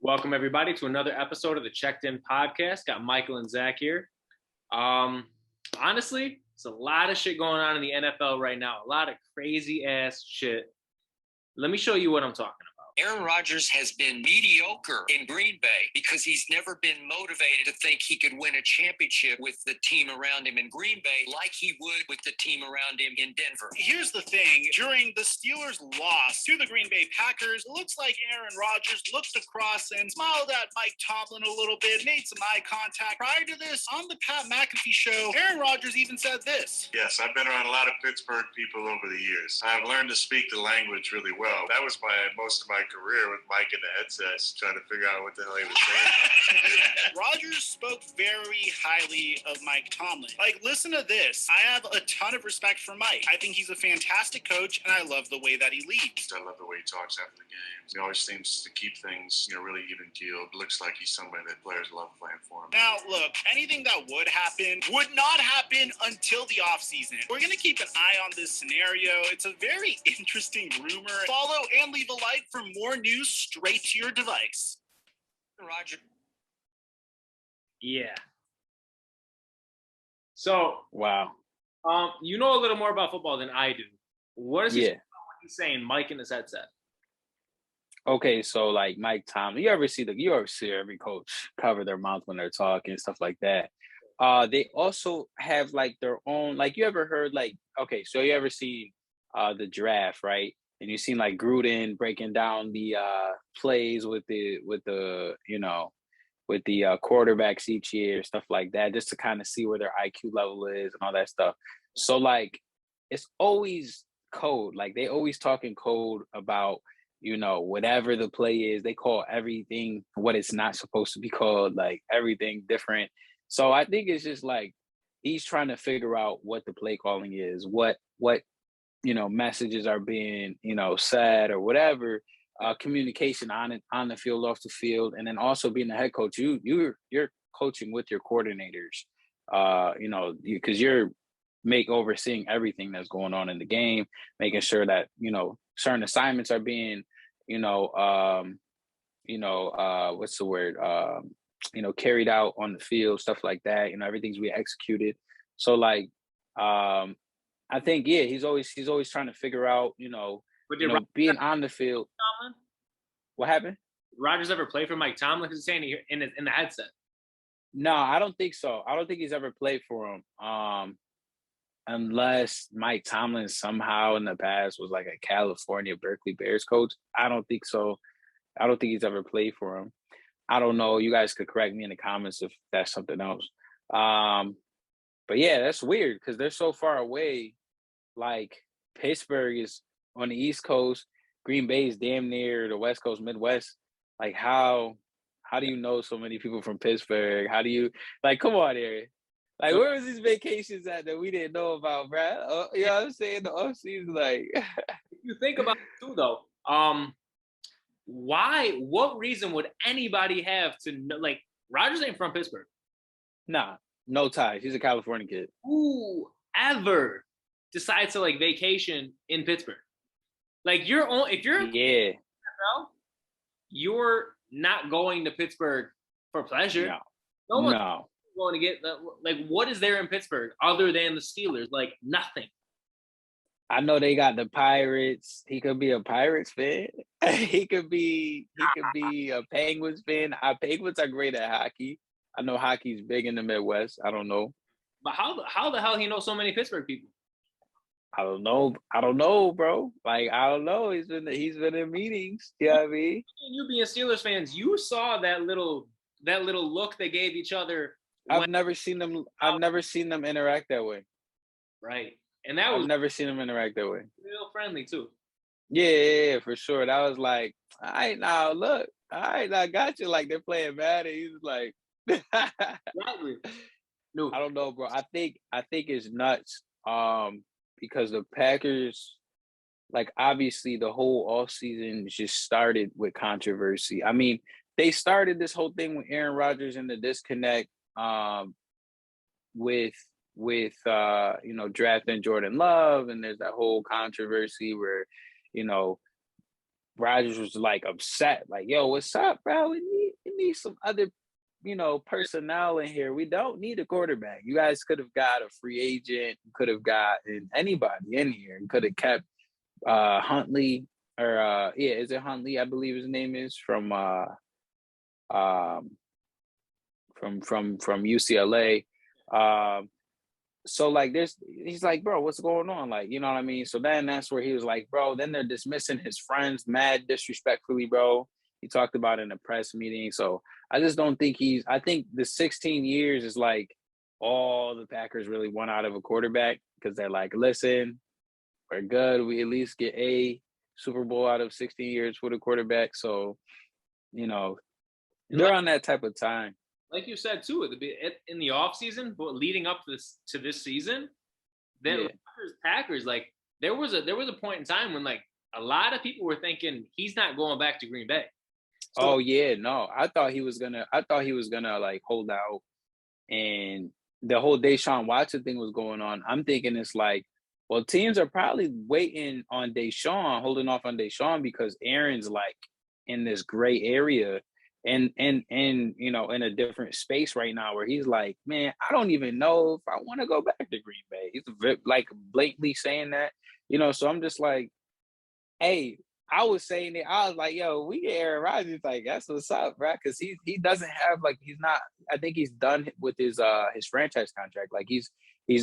Welcome, everybody, to another episode of the Checked In Podcast. Got Michael and Zac here. Honestly, it's a lot of shit going on in the NFL right now. A lot of crazy-ass shit. Let me show you what I'm talking about. Aaron Rodgers has been mediocre in Green Bay because he's never been motivated to think he could win a championship with the team around him in Green Bay like he would with the team around him in Denver. Here's the thing. During the Steelers' loss to the Green Bay Packers, it looks like Aaron Rodgers looked across and smiled at Mike Tomlin a little bit, made some eye contact. Prior to this, on the Pat McAfee show, Aaron Rodgers even said this. Yes, I've been around a lot of Pittsburgh people over the years. I've learned to speak the language really well. That was most of my career with Mike in the headsets, trying to figure out what the hell he was saying. Rodgers spoke very highly of Mike Tomlin. Like, listen to this. I have a ton of respect for Mike. I think he's a fantastic coach, and I love the way that he leads. I love the way he talks after the game. He always seems to keep things, really even keeled. Looks like he's somebody that players love playing for him. Now, look, anything that would happen would not happen until the offseason. We're going to keep an eye on this scenario. It's a very interesting rumor. Follow and leave a like for more news straight to your device. Roger. Yeah. So, wow. You know a little more about football than I do. What is what he's saying, Mike in his headset? Okay, so like Mike Tomlin, you ever see every coach cover their mouth when they're talking, stuff like that. They also have like their own, like you ever heard so you ever seen the draft, right? And you've seen like Gruden breaking down the plays with the quarterbacks each year, stuff like that, just to kind of see where their IQ level is and all that stuff. So like it's always code. Like they always talking code about, whatever the play is. They call everything what it's not supposed to be called, like everything different. So I think it's just like he's trying to figure out what the play calling is, what messages are being, said or whatever, communication on the field, off the field. And then also being the head coach, you're coaching with your coordinators, because you're overseeing everything that's going on in the game, making sure that, certain assignments are being, carried out on the field, stuff like that, everything's being executed. So like, I think, he's always trying to figure out, being on the field. Tomlin? What happened? Rodgers ever play for Mike Tomlin? Because he's saying in the headset. No, I don't think so. I don't think he's ever played for him. Unless Mike Tomlin somehow in the past was like a California Berkeley Bears coach. I don't think so. I don't think he's ever played for him. I don't know. You guys could correct me in the comments if that's something else. But yeah, that's weird because they're so far away. Like Pittsburgh is on the East Coast, Green Bay is damn near the West Coast, Midwest. Like how do you know so many people from Pittsburgh? How do you come on here? Like where was these vacations at that we didn't know about, bro? You know what I'm saying? The off season, like if you think about it too, though, what reason would anybody have to know? Like Rodgers ain't from Pittsburgh. Nah. No ties. He's a California kid. Who ever decides to like vacation in Pittsburgh? Like if you're you're not going to Pittsburgh for pleasure. No one's going to get what is there in Pittsburgh other than the Steelers? Like nothing. I know they got the Pirates. He could be a Pirates fan. he could be a Penguins fan. Penguins are great at hockey. I know hockey's big in the Midwest. I don't know. But how the hell he knows so many Pittsburgh people? I don't know, bro. Like, I don't know. He's been in meetings. You know what I mean? You being Steelers fans, you saw that little look they gave each other. I've never seen them interact that way. Right. And I've never seen them interact that way. Real friendly too. Yeah, for sure. That was like, all right, now look. All right, I got you. Like they're playing bad, and he's like, no, I don't know, bro. I think it's nuts. Because the Packers, like obviously the whole offseason just started with controversy. I mean, they started this whole thing with Aaron Rodgers and the disconnect with drafting Jordan Love, and there's that whole controversy where, Rodgers was like upset, like, "Yo, what's up, bro? We need some other, personnel in here. We don't need a quarterback. You guys could have got a free agent. Could have gotten anybody in here. Could have kept Huntley or is it Huntley? I believe his name is from UCLA. So like he's like, bro, what's going on? Like, you know what I mean? So then that's where he was like, bro, then they're dismissing his friends mad disrespectfully, bro. He talked about it in a press meeting. So I just don't think I think the 16 years is like all the Packers really want out of a quarterback, because they're like, listen, we're good. We at least get a Super Bowl out of 16 years for the quarterback. So, they're on that type of time. Like you said too, in the off season, but leading up to this season, then Packers, like there was a point in time when like a lot of people were thinking he's not going back to Green Bay. So, I thought he was gonna like hold out, and the whole Deshaun Watson thing was going on. I'm thinking it's like, well, teams are probably waiting on Deshaun, holding off on Deshaun, because Aaron's like in this gray area. And in a different space right now, where he's like, man, I don't even know if I want to go back to Green Bay. He's like blatantly saying that, so I'm just like, hey, I was saying it. I was like, yo, we get Aaron Rodgers. Like, that's what's up, bro. Because he doesn't have, like, he's not, I think he's done with his franchise contract. Like, he's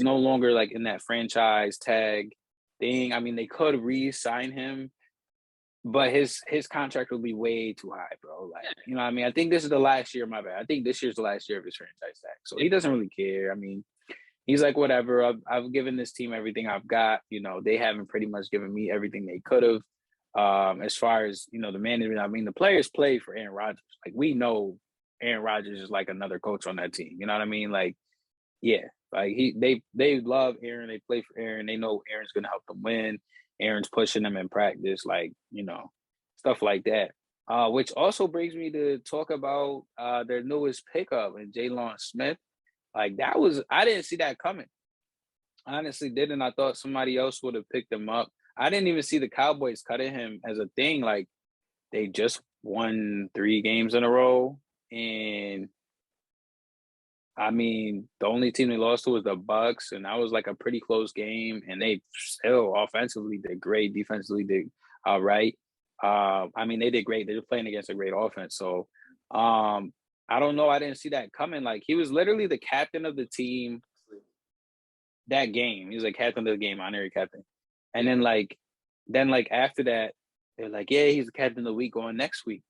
no longer like in that franchise tag thing. I mean, they could re-sign him, but his contract will be way too high, bro. Like, you know what I mean? I think this is the last year, my bad. I think this year's the last year of his franchise tag. So he doesn't really care. I mean, he's like, whatever. I've given this team everything I've got. They haven't pretty much given me everything they could have. As far as, the management, I mean, the players play for Aaron Rodgers. Like, we know Aaron Rodgers is like another coach on that team. You know what I mean? Like, yeah. Like, they love Aaron. They play for Aaron. They know Aaron's going to help them win. Aaron's pushing them in practice, like, stuff like that. Which also brings me to talk about their newest pickup, and Jalen Smith. Like, I didn't see that coming. I honestly didn't. I thought somebody else would have picked him up. I didn't even see the Cowboys cutting him as a thing. Like, they just won 3 games in a row. And I mean, the only team they lost to was the Bucks, and that was like a pretty close game. And they still offensively did great, defensively did all right. I mean, they did great. They were playing against a great offense. So I don't know. I didn't see that coming. Like, he was literally the captain of the team that game. He was like captain of the game, honorary captain. And then after that, they're like, yeah, he's the captain of the week going next week.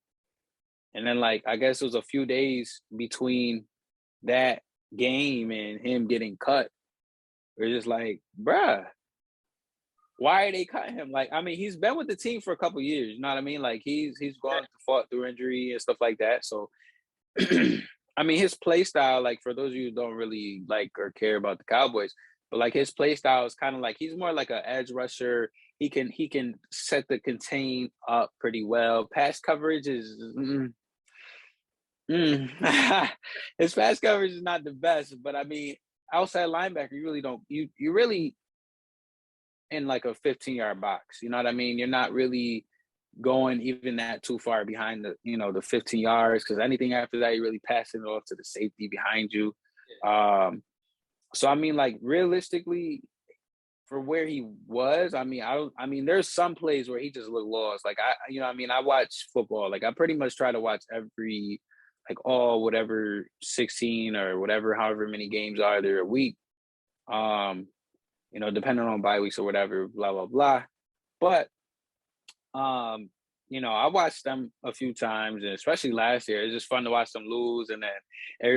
And then I guess it was a few days between that game and him getting cut. We're just like, bruh, why are they cutting him? Like, I mean, he's been with the team for a couple of years. You know what I mean? Like, he's fought through injury and stuff like that. So, I mean, his play style, like, for those of you who don't really like or care about the Cowboys, but like his play style is kind of like, he's more like an edge rusher. He can set the contain up pretty well. Pass coverage is his pass coverage is not the best, but I mean, outside linebacker, you really don't you really in like a 15-yard box. You know what I mean? You're not really going even that too far behind the 15 yards, because anything after that, you're really passing it off to the safety behind you. So I mean, like, realistically, for where he was, I mean, there's some plays where he just looked lost. Like, I watch football. Like, I pretty much try to watch every, like, all whatever 16 or whatever, however many games are there a week. Depending on bye weeks or whatever, blah, blah, blah. But, I watched them a few times, and especially last year, it's just fun to watch them lose, and then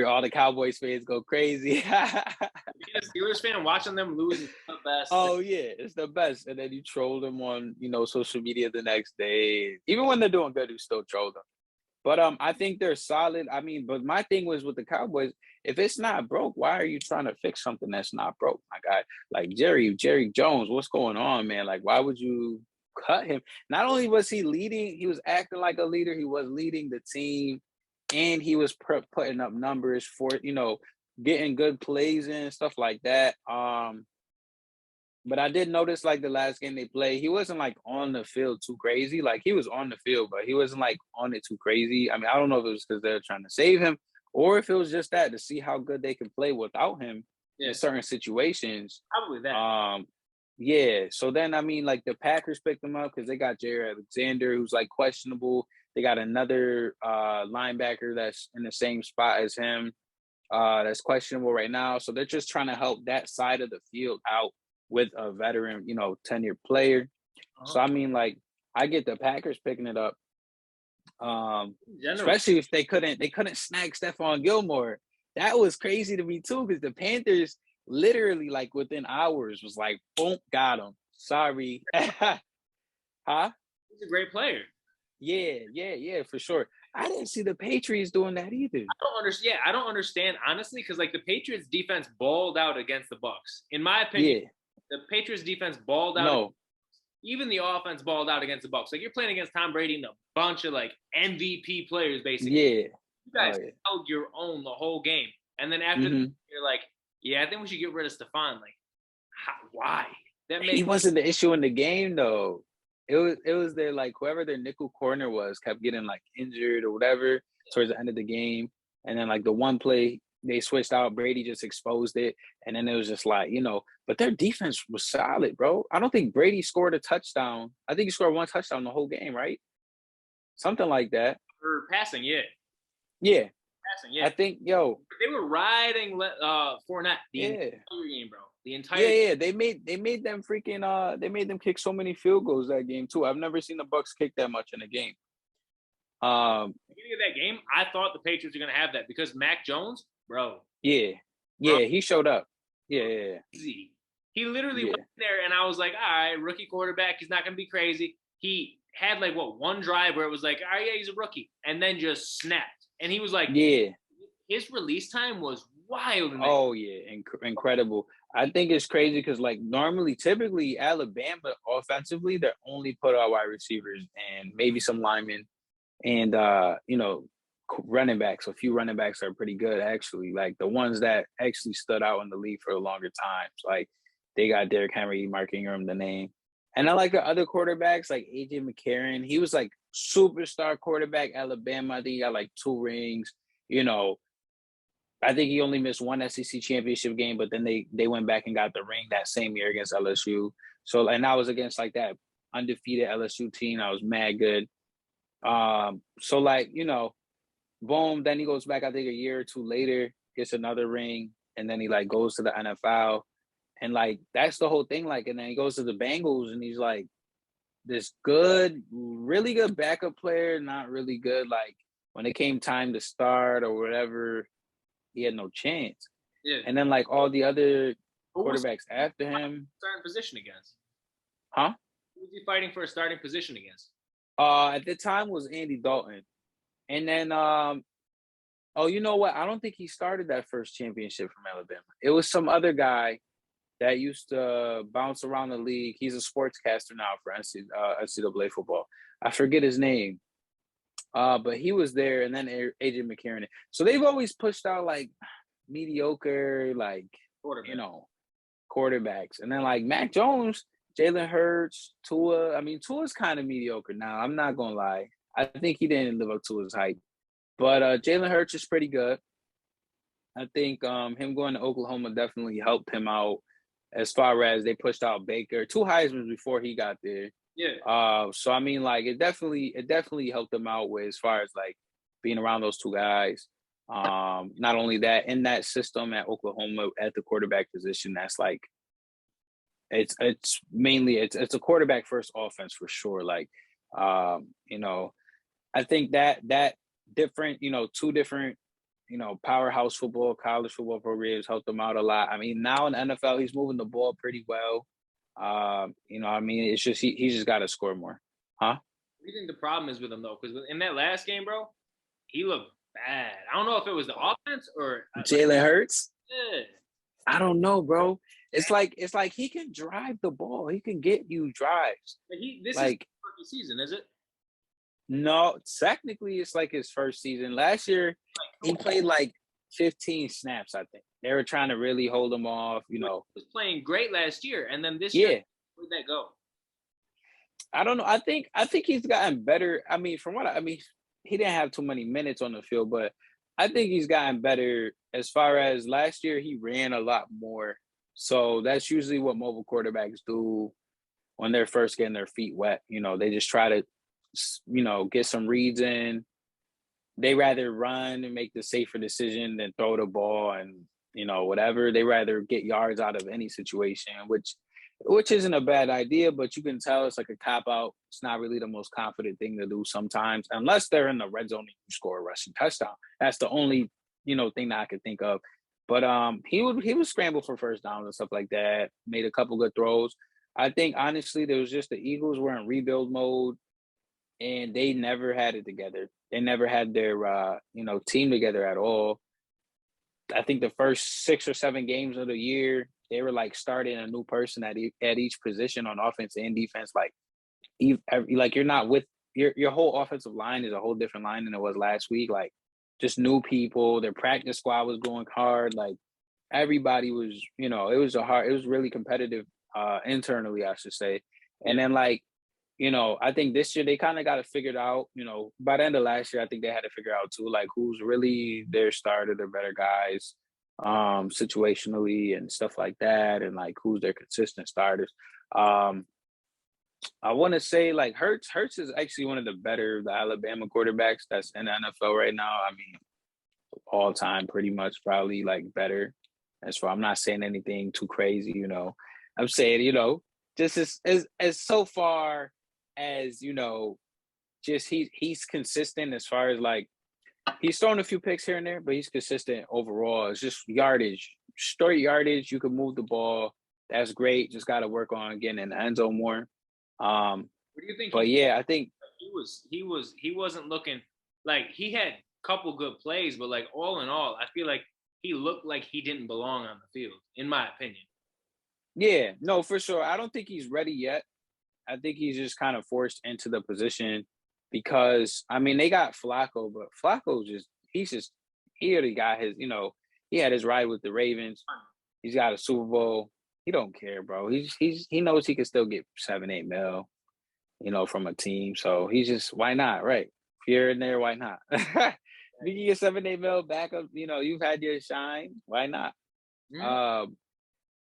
all the Cowboys fans go crazy. Being a Steelers fan, watching them lose is the best. Oh yeah, it's the best. And then you troll them on, social media the next day. Even when they're doing good, you still troll them. But I think they're solid. I mean, but my thing was with the Cowboys, if it's not broke, why are you trying to fix something that's not broke? My guy, like Jerry Jones, what's going on, man? Like, why would you cut him? Not only was he leading, he was acting like a leader. He was leading the team, and he was putting up numbers for, getting good plays in, stuff like that. But I did notice like the last game they played, he wasn't like on the field too crazy. Like he was on the field, but he wasn't like on it too crazy. I mean, I don't know if it was because they're trying to save him or if it was just that to see how good they can play without him in certain situations. Probably that. Yeah. So then, I mean, like the Packers picked him up because they got Jared Alexander, who's like questionable. They got another linebacker that's in the same spot as him that's questionable right now. So they're just trying to help that side of the field out with a veteran, 10-year player. So, I mean, like, I get the Packers picking it up. Especially if they couldn't snag Stephon Gilmore. That was crazy to me too, because the Panthers literally like within hours was like, boom, got him. Sorry. Huh? He's a great player. Yeah, for sure. I didn't see the Patriots doing that either. I don't understand honestly, because like the Patriots defense balled out against the Bucs. In my opinion, the Patriots defense balled out. No. Even the offense balled out against the Bucs. Like you're playing against Tom Brady and a bunch of like MVP players, basically. Yeah. You guys held your own the whole game, and then after you're like, I think we should get rid of Stephon. Like, why? He wasn't the issue in the game though. It was their like whoever their nickel corner was kept getting like injured or whatever towards the end of the game, and then like the one play they switched out, Brady just exposed it, and then it was just like But their defense was solid, bro. I don't think Brady scored a touchdown. I think he scored one touchdown the whole game, right? Something like that. For passing, Yeah. Passing, yeah. I think, they were riding Fournette the entire game, bro. The entire Yeah. They made them freaking they made them kick so many field goals that game too. I've never seen the Bucs kick that much in a game. Beginning of that game, I thought the Patriots were gonna have that because Mac Jones, bro. Yeah, he showed up. Yeah. Easy. He literally went there, and I was like, all right, rookie quarterback. He's not gonna be crazy. He had like one drive where it was like, all right, he's a rookie, and then just snapped. And he was like, his release time was wild. Oh yeah, incredible. I think it's crazy because like typically Alabama offensively, they're only put out wide receivers and maybe some linemen and running backs. A few running backs are pretty good actually. Like the ones that actually stood out in the league for a longer times. Like they got Derrick Henry, Mark Ingram, the name. And I like the other quarterbacks like AJ McCarron. He was like superstar quarterback, Alabama. I think he got like 2 rings. I think he only missed one SEC championship game, but then they went back and got the ring that same year against LSU. So, and I was against like that undefeated LSU team. I was mad good. So like, boom, then he goes back, I think a year or two later, gets another ring, and then he like goes to the NFL. And like that's the whole thing. Like, and then he goes to the Bengals and he's like this good, really good backup player, not really good. Like when it came time to start or whatever, he had no chance. Yeah. And then like all the other quarterbacks after him. Starting position against? Huh? Who was he fighting for a starting position against? At the time was Andy Dalton. And then you know what? I don't think he started that first championship from Alabama. It was some other guy that used to bounce around the league. He's a sportscaster now for NCAA football. I forget his name. But he was there, and then AJ McCarron. So they've always pushed out like mediocre, like quarterbacks. And then like Mac Jones, Jalen Hurts, Tua. I mean, Tua's kind of mediocre now. I'm not gonna lie. I think he didn't live up to his hype. But Jalen Hurts is pretty good. I think him going to Oklahoma definitely helped him out as far as they pushed out Baker. 2 Heismans before he got there. Yeah. So I mean, like it definitely helped them out with as far as like being around those 2 guys. Not only that, in that system at Oklahoma at the quarterback position, that's like it's mainly it's a quarterback first offense for sure. Like I think that different, 2 different, powerhouse football, college football programs helped them out a lot. I mean, now in the NFL, he's moving the ball pretty well. I mean, it's just he just got to score more, huh? What do you think the problem is with him though? Because in that last game, bro, he looked bad. I don't know if it was the offense or Jalen Hurts. Yeah. I don't know, bro. It's like he can drive the ball. He can get you drives. This is rookie season, is it? No, technically it's like his first season. Last year he played like 15 snaps, I think. They were trying to really hold him off, He was playing great last year, and then this year, where'd that go? I don't know. I think he's gotten better. I mean, he didn't have too many minutes on the field, but I think he's gotten better as far as last year. He ran a lot more. So that's usually what mobile quarterbacks do when they're first getting their feet wet. They just try to, get some reads in. They rather run and make the safer decision than throw the ball and, whatever. They rather get yards out of any situation, which isn't a bad idea, but you can tell it's like a cop-out. It's not really the most confident thing to do sometimes, unless they're in the red zone and you score a rushing touchdown. That's the only, thing that I could think of. But he would scramble for first downs and stuff like that, made a couple good throws. I think, honestly, there was just the Eagles were in rebuild mode, and they never had it together. They never had their, team together at all. I think the first 6 or 7 games of the year, they were like starting a new person at each position on offense and defense. Like you're not with your whole offensive line is a whole different line than it was last week. Like just new people. Their practice squad was going hard. Like everybody was, it was really competitive internally, I should say. And then I think this year they kind of got it figured out. By the end of last year, I think they had to figure out too, like who's really their starter, their better guys, situationally and stuff like that, and like who's their consistent starters. I want to say like Hurts is actually one of the Alabama quarterbacks that's in the NFL right now. I mean, all time pretty much, probably like better. I'm not saying anything too crazy, I'm saying, just as so far as, just he's consistent as far as like, he's throwing a few picks here and there, but he's consistent overall. It's just yardage, straight yardage. You can move the ball. That's great. Just got to work on getting in the end zone more. What do you think? But I think he wasn't looking like he had a couple good plays, but like all in all, I feel like he looked like he didn't belong on the field, in my opinion. Yeah, no, for sure. I don't think he's ready yet. I think he's just kind of forced into the position because, I mean, they got Flacco, but Flacco he already got his, he had his ride with the Ravens. He's got a Super Bowl. He don't care, bro. He knows he can still get 7-8 mil, from a team. So he's just, why not, right? If you're in there, why not? If you can get 7-8 mil back up, you've had your shine. Why not? Mm-hmm.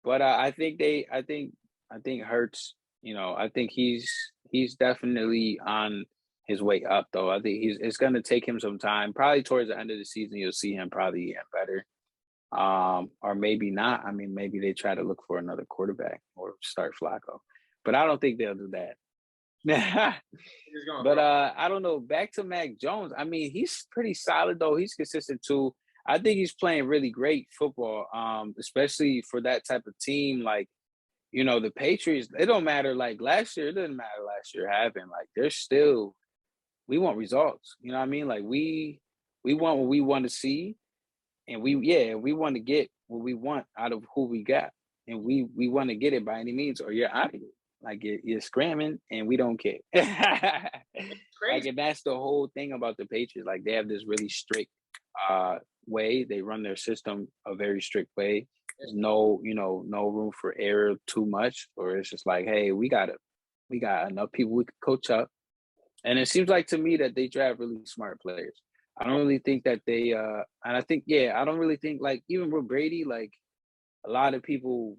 But I think Hurts, I think he's definitely on his way up, though. I think it's going to take him some time. Probably towards the end of the season, you'll see him probably get better. Or maybe not. I mean, maybe they try to look for another quarterback or start Flacco. But I don't think they'll do that. But I don't know. Back to Mac Jones. I mean, he's pretty solid, though. He's consistent, too. I think he's playing really great football, especially for that type of team. Like, the Patriots, it don't matter. Like, last year, it didn't matter last year happened. Like, we want results. You know what I mean? Like, we want what we want to see. And we want to get what we want out of who we got. And we want to get it by any means or you're out of it. Like, you're scramming and we don't care. Like, and that's the whole thing about the Patriots. Like, they have this really strict way. They run their system a very strict way. There's no room for error too much, or it's just like, hey, we got enough people we could coach up. And it seems like to me that they draft really smart players. I don't really think that they and I think I don't really think, like, even with Brady, like, a lot of people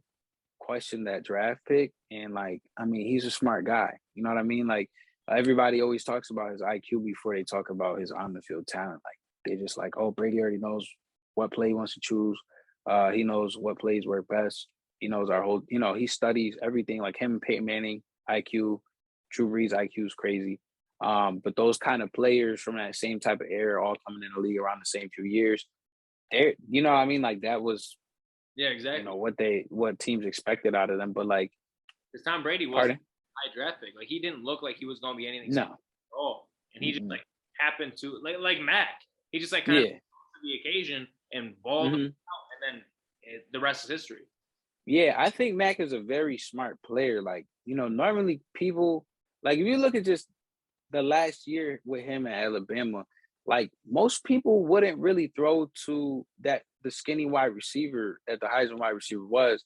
question that draft pick, and like, I mean, he's a smart guy. You know what I mean? Like, everybody always talks about his IQ before they talk about his on the field talent. Like, they just like, oh, Brady already knows what play he wants to choose. He knows what plays work best. He knows our whole, he studies everything. Like him and Peyton Manning, IQ, Drew Brees, IQ is crazy. But those kind of players from that same type of era, all coming in the league around the same few years, they're, what I mean? Like, that was, exactly. What teams expected out of them. But like, because Tom Brady wasn't a high draft pick. Like, he didn't look like he was going to be anything. No. Oh, and he just like happened to like Mac. He just like kind of to the occasion and balled out, and then the rest is history. Yeah, I think Mac is a very smart player. Like, normally people, like, if you look at just the last year with him at Alabama, like, most people wouldn't really throw to the the skinny wide receiver that the Heisman wide receiver was,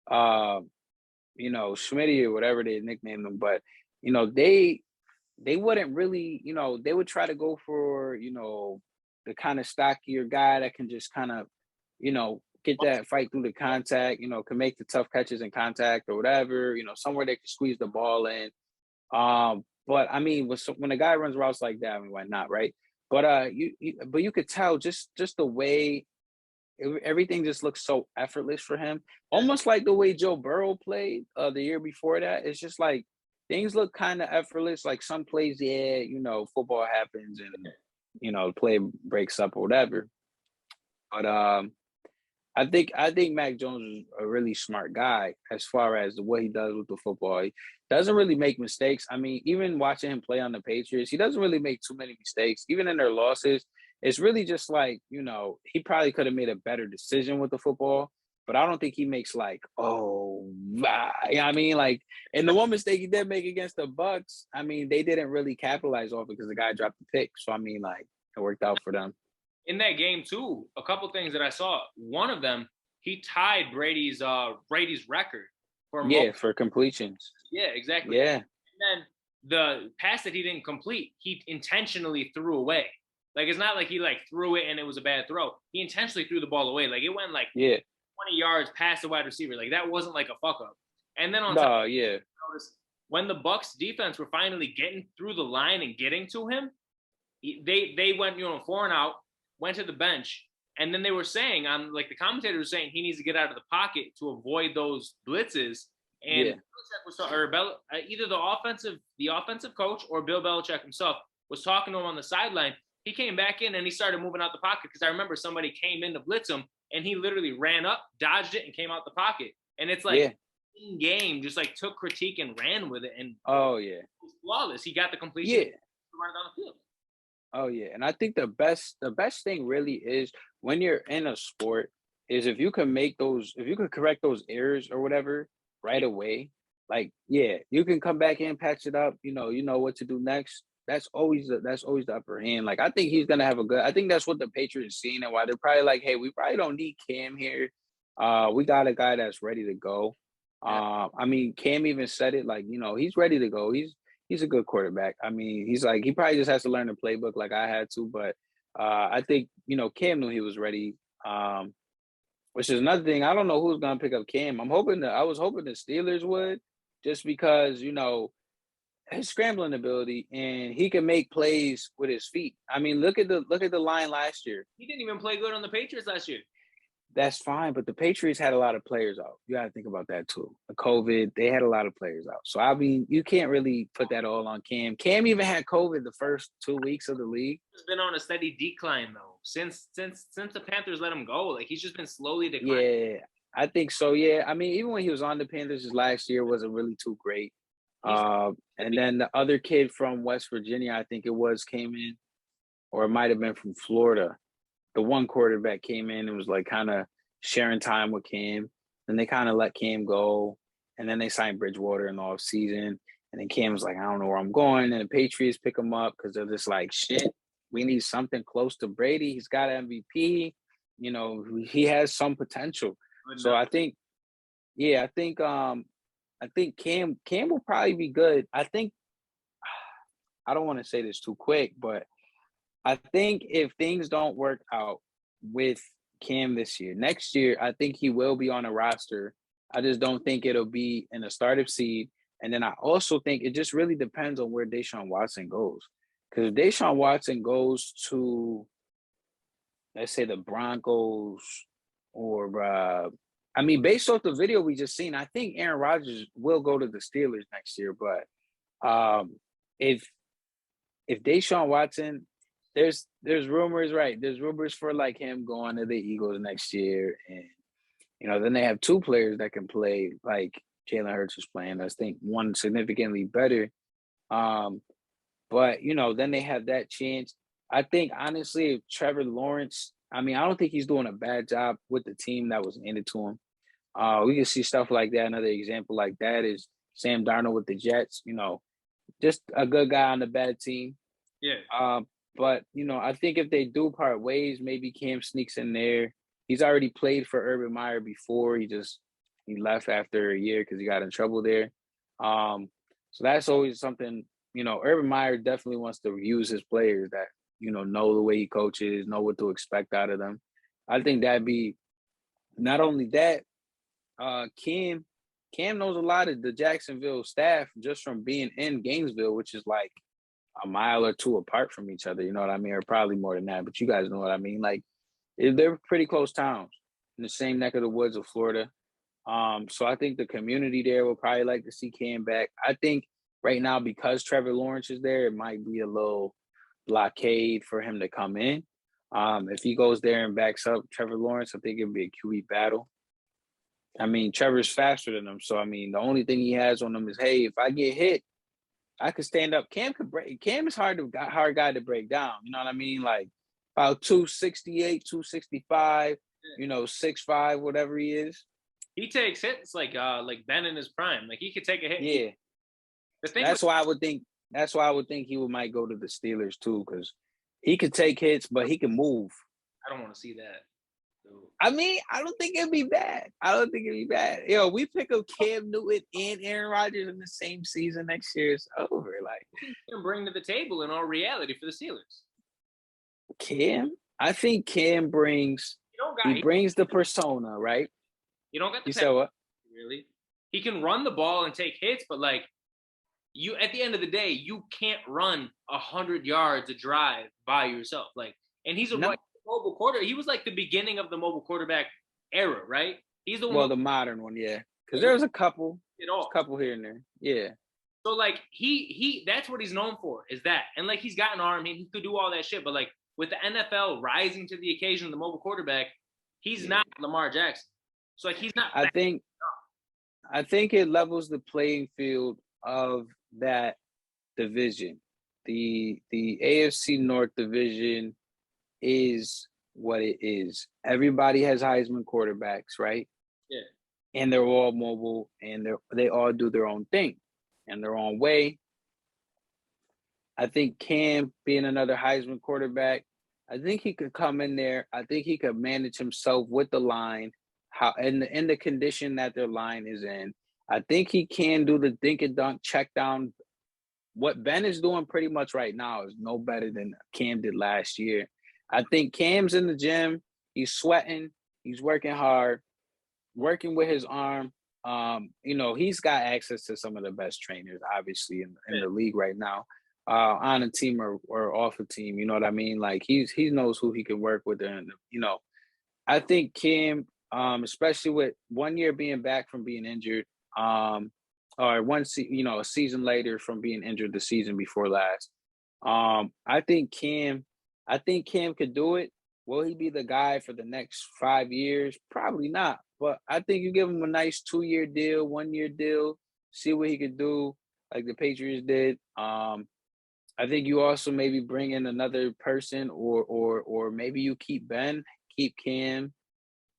Schmitty or whatever they nicknamed him, but they wouldn't really, they would try to go for, the kind of stockier guy that can just kind of, get that fight through the contact, can make the tough catches in contact or whatever, somewhere they can squeeze the ball in. But I mean, when a guy runs routes like that, I mean, why not, right? But you could tell just the way everything just looks so effortless for him, almost like the way Joe Burrow played the year before that. It's just like things look kind of effortless. Like some plays, yeah, football happens and the play breaks up or whatever. But I think Mac Jones is a really smart guy as far as what he does with the football. He doesn't really make mistakes. I mean, even watching him play on the Patriots, he doesn't really make too many mistakes. Even in their losses, it's really just like, he probably could have made a better decision with the football, but I don't think he makes like, I mean, like, and the one mistake he did make against the Bucks, I mean, they didn't really capitalize off it because the guy dropped the pick. So, I mean, like, it worked out for them. In that game too, a couple things that I saw. One of them, he tied Brady's record for completions. Yeah, exactly. Yeah. And then the pass that he didn't complete, he intentionally threw away. Like, it's not like he like threw it and it was a bad throw. He intentionally threw the ball away. Like, it went like 20 yards past the wide receiver. Like, that wasn't like a fuck up. And then on top of that, notice when the Bucs defense were finally getting through the line and getting to him, they went 4 and out, went to the bench, and then they were saying, like the commentator was saying, he needs to get out of the pocket to avoid those blitzes. And either the offensive coach or Bill Belichick himself was talking to him on the sideline. He came back in and he started moving out the pocket because I remember somebody came in to blitz him and he literally ran up, dodged it, and came out the pocket. And it's like in game, just like took critique and ran with it. And it was flawless. He got the completion. Yeah, run it down the field. Oh yeah, and I think the best thing really is when you're in a sport is if you can correct those errors or whatever right away. Like, you can come back in, patch it up. You know what to do next. That's always the upper hand. Like, I think he's gonna have I think that's what the Patriots seeing and why they're probably like, hey, we probably don't need Cam here. We got a guy that's ready to go. I mean, Cam even said it, like, he's ready to go. He's a good quarterback. I mean, he's like, he probably just has to learn the playbook like I had to, but I think, Cam knew he was ready, which is another thing. I don't know who's going to pick up Cam. I was hoping the Steelers would, just because, his scrambling ability and he can make plays with his feet. I mean, look at the line last year. He didn't even play good on the Patriots last year. That's fine, but the Patriots had a lot of players out. You got to think about that too. The COVID, they had a lot of players out. So, I mean, you can't really put that all on Cam. Cam even had COVID the first 2 weeks of the league. He's been on a steady decline, though, since the Panthers let him go. Like, he's just been slowly declining. Yeah, I think so, yeah. I mean, even when he was on the Panthers last year wasn't really too great. And then the other kid from West Virginia, I think it was, came in, or it might have been from Florida. The one quarterback came in and was like kind of sharing time with Cam. Then they kind of let Cam go. And then they signed Bridgewater in the offseason. And then Cam was like, I don't know where I'm going. And the Patriots pick him up because they're just like, shit, we need something close to Brady. He's got MVP. He has some potential. So I think Cam will probably be good. I think, I don't want to say this too quick, but I think if things don't work out with Cam this year, next year, I think he will be on a roster. I just don't think it'll be in a startup seed. And then I also think it just really depends on where Deshaun Watson goes. Because if Deshaun Watson goes to, let's say, the Broncos or, based off the video we just seen, I think Aaron Rodgers will go to the Steelers next year. But if Deshaun Watson, there's rumors, right? There's rumors for like him going to the Eagles next year, and then they have 2 players that can play like Jalen Hurts is playing. I think one significantly better. But then they have that chance. I think honestly, if Trevor Lawrence, I don't think he's doing a bad job with the team that was handed to him. We can see stuff like that. Another example like that is Sam Darnold with the Jets. Just a good guy on the bad team. Yeah. But I think if they do part ways, maybe Cam sneaks in there. he's already played for Urban Meyer before. He left after a year because he got in trouble there. So that's always something, Urban Meyer definitely wants to use his players that, know the way he coaches, know what to expect out of them. I think that'd be not only that, Cam knows a lot of the Jacksonville staff just from being in Gainesville, which is like a mile or two apart from each other, you know what I mean? Or probably more than that, but you guys know what I mean. Like, they're pretty close towns in the same neck of the woods of Florida. So I think the community there will probably like to see Cam back. I think right now, because Trevor Lawrence is there, it might be a little blockade for him to come in. If he goes there and backs up Trevor Lawrence, I think it'd be a QE battle. I mean, Trevor's faster than him. So, I mean, the only thing he has on him is, hey, if I get hit, I could stand up. Cam is hard guy to break down. You know what I mean? Like about 268, 265, 6'5", whatever he is. He takes hits like Ben in his prime. Like he could take a hit. Yeah. That's why I would think he might go to the Steelers too, because he could take hits, but he can move. I don't want to see that. I mean, I don't think it'd be bad. Yo, we pick up Cam Newton and Aaron Rodgers in the same season next year. It's over. Like, he can bring to the table in all reality for the Steelers. Cam, I think Cam brings the persona, right? You don't got the. You said what? Really? He can run the ball and take hits, but like, you at the end of the day, you can't run 100 yards a drive by yourself. Like, and he's a mobile quarter. He was like the beginning of the mobile quarterback era, right? He's the one. Well, the modern one, yeah. Because there was a couple here and there, yeah. So like he that's what he's known for, is that, and like he's got an arm and he could do all that shit. But like with the NFL rising to the occasion of the mobile quarterback, he's not Lamar Jackson. So like he's not. I think it levels the playing field of that division. The AFC North division is what it is. Everybody has Heisman quarterbacks, right? Yeah. And they're all mobile, and they all do their own thing in their own way. I think Cam being another Heisman quarterback, I think he could come in there. I think he could manage himself with the line, how in the condition that their line is in. I think he can do the dink and dunk check down. What Ben is doing pretty much right now is no better than Cam did last year. I think Cam's in the gym. He's sweating. He's working hard, working with his arm. He's got access to some of the best trainers, obviously, in the league right now, on a team or off a team. You know what I mean? Like he knows who he can work with. And, I think Cam, especially with 1 year being back from being injured, or a season later from being injured the season before last, I think Cam could do it. Will he be the guy for the next 5 years? Probably not. But I think you give him a nice 2-year deal, 1-year deal, see what he could do, like the Patriots did. I think you also maybe bring in another person, or maybe you keep Ben, keep Cam,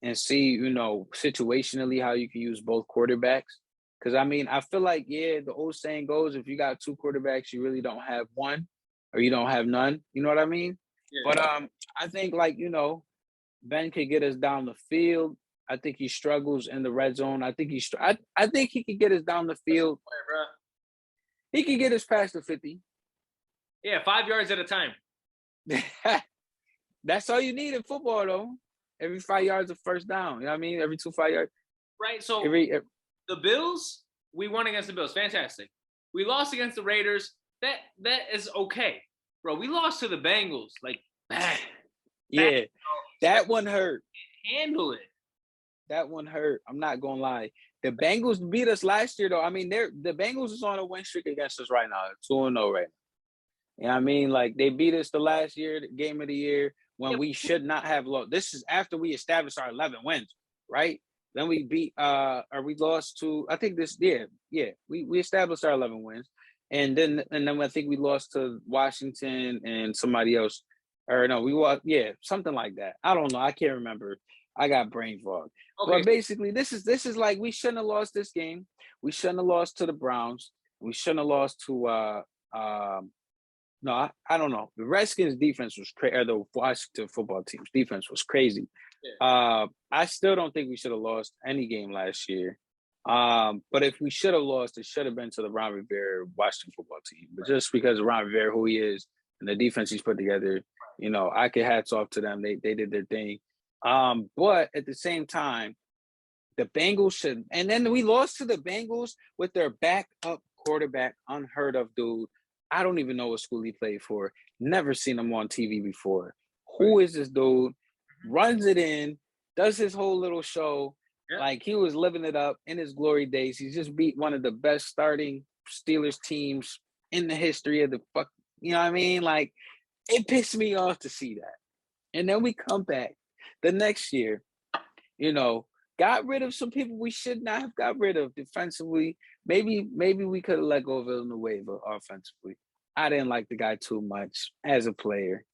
and see, situationally how you can use both quarterbacks. Because, I mean, I feel like, the old saying goes, if you got two quarterbacks, you really don't have one, or you don't have none. You know what I mean? Yeah. But I think, Ben could get us down the field. I think he struggles in the red zone. I think I think he could get us down the field. He can get us past the 50. Yeah, 5 yards at a time. That's all you need in football, though. Every 5 yards of first down. You know what I mean? Every 5 yards. Right. So the Bills, we won against the Bills. Fantastic. We lost against the Raiders. That is okay. Bro, we lost to the Bengals. Like, bad. Yeah. That one hurt. Handle it. That one hurt. I'm not going to lie. The Bengals beat us last year, though. I mean, the Bengals is on a win streak against us right now. 2-0 right now. You know what I mean? Like, they beat us the last year, the game of the year, when we should not have lost. This is after we established our 11 wins, right? Then we beat, we lost to, I think we established our 11 wins. And then I think we lost to Washington and somebody else. Or no, something like that. I don't know. I can't remember. I got brain fog. Okay. But basically, this is like, we shouldn't have lost this game. We shouldn't have lost to the Browns. We shouldn't have lost to No, I don't know. The Redskins defense was crazy. Or the Washington football team's defense was crazy. Yeah. I still don't think we should have lost any game last year. But if we should have lost, it should have been to the Ron Rivera Washington football team. But just because of Ron Rivera, who he is, and the defense he's put together, I could hats off to them. They did their thing. But at the same time, the Bengals should, and then we lost to the Bengals with their backup quarterback, unheard of dude. I don't even know what school he played for. Never seen him on TV before. Who is this dude? Runs it in, does his whole little show. Yeah. Like he was living it up in his glory days. He's just beat one of the best starting Steelers teams in the history of the fuck. You know what I mean? Like it pissed me off to see that. And then we come back the next year, got rid of some people we should not have got rid of defensively. Maybe we could have let go of Villanueva offensively. I didn't like the guy too much as a player,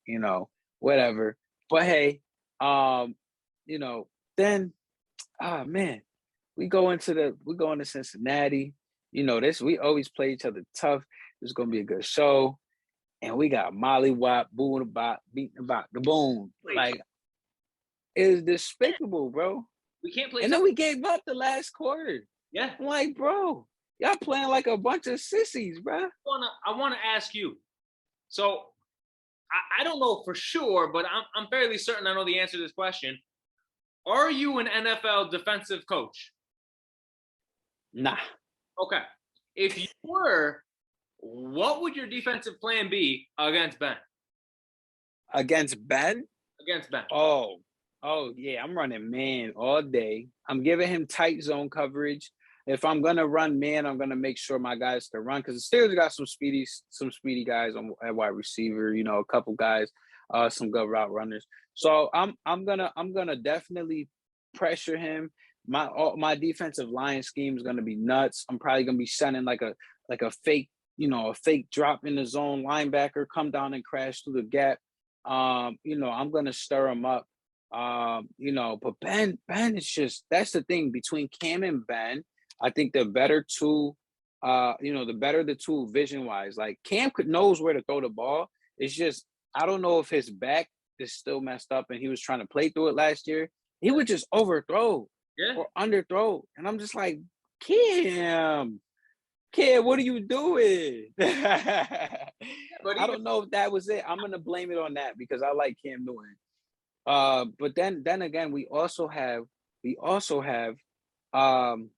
whatever. But hey, then man, we go into Cincinnati. We always play each other tough. It's gonna be a good show. And we got Molly Wop, booing about, beating about the boom. Like it is despicable, bro. We can't play. And then we gave up the last quarter. Yeah. I'm like, bro, y'all playing like a bunch of sissies, bro. I wanna ask you. So I don't know for sure, but I'm fairly certain I know the answer to this question. Are you an NFL defensive coach? Nah. Okay. If you were, what would your defensive plan be against Ben? Against Ben? Against Ben. Oh, yeah. I'm running man all day. I'm giving him tight zone coverage. If I'm going to run man, I'm going to make sure my guys can run because the Steelers got some speedy guys at wide receiver, a couple guys, some good route runners. So I'm gonna definitely pressure him. My defensive line scheme is gonna be nuts. I'm probably gonna be sending like a fake, a fake drop in the zone linebacker, come down and crash through the gap. I'm gonna stir him up. But Ben is just, that's the thing between Cam and Ben. I think the better two, the better the two vision wise. Like Cam knows where to throw the ball. It's just I don't know if his back is still messed up and he was trying to play through it last year. He would just overthrow or underthrow. And I'm just like, Cam, what are you doing? I don't know if that was it. I'm going to blame it on that because I like Cam Newton. But then again, we also have Colin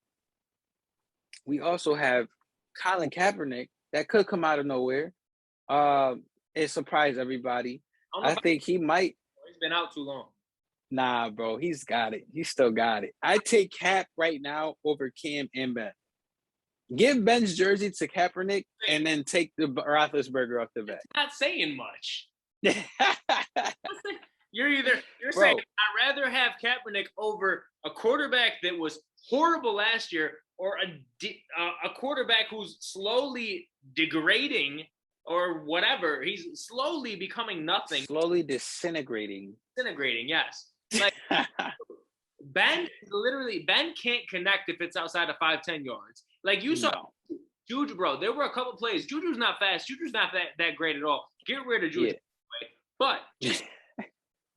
Kaepernick that could come out of nowhere. It surprised everybody. I think he might. He's been out too long. Nah, bro, he's got it. He still got it. I take Cap right now over Cam and Ben. Give Ben's jersey to Kaepernick and then take the Roethlisberger off the back. Not saying much. You're saying I'd rather have Kaepernick over a quarterback that was horrible last year or a quarterback who's slowly degrading or whatever. He's slowly becoming nothing. Slowly disintegrating. Disintegrating, yes. Like Ben can't connect if it's outside of 5-10 yards. Like you saw Juju, bro. There were a couple plays. Juju's not fast. Juju's not that great at all. Get rid of Juju. Yeah. But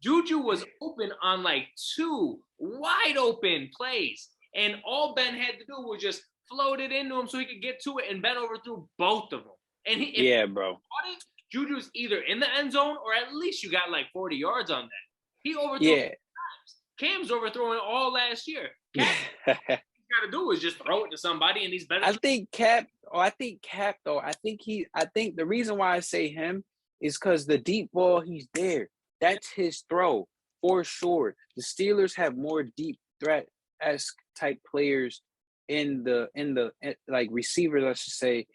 Juju was open on like 2 wide open plays. And all Ben had to do was just float it into him so he could get to it, and Ben overthrew both of them. And bro. Juju's either in the end zone or at least you got like 40 yards on that. He overthrew times. Cam's overthrowing all last year. Cap, all he's got to do is just throw it to somebody, and he's better. I think Cap, though. I think the reason why I say him is because the deep ball, he's there. That's his throw for sure. The Steelers have more deep threat-esque type players in the like receivers, I should say,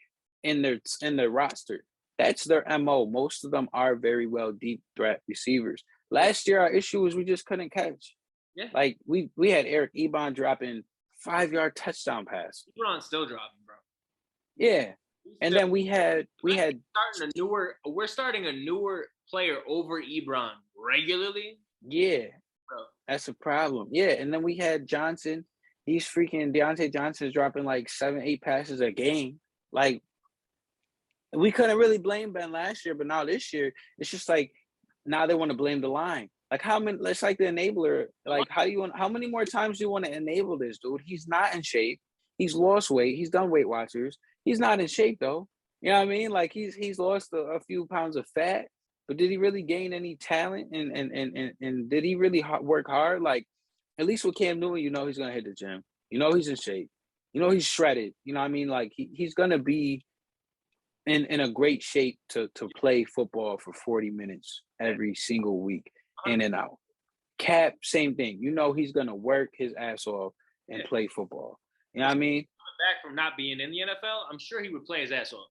in their roster. That's their MO. Most of them are very well deep threat receivers. Last year, our issue was we just couldn't catch. Yeah. Like we had Eric Ebron dropping 5-yard touchdown pass. Ebron's still dropping, bro. Yeah. And then we're starting a newer player over Ebron regularly. Yeah. Bro. That's a problem. Yeah. And then we had Johnson. He's freaking Deontay Johnson's dropping like 7-8 passes a game. Like we couldn't really blame Ben last year, but now this year, it's just like now they want to blame the line. Like how many? It's like the enabler. Like how many more times do you want to enable this dude? He's not in shape. He's lost weight. He's done Weight Watchers. He's not in shape though. You know what I mean? Like he's lost a few pounds of fat, but did he really gain any talent? And did he really work hard? Like at least with Cam Newton, you know he's gonna hit the gym. You know he's in shape. You know he's shredded. You know what I mean? Like he's gonna be in a great shape to play football for 40 minutes every single week, in and out. Cap, same thing. You know he's gonna work his ass off and play football. You know what I mean? Back from not being in the NFL, I'm sure he would play his ass off.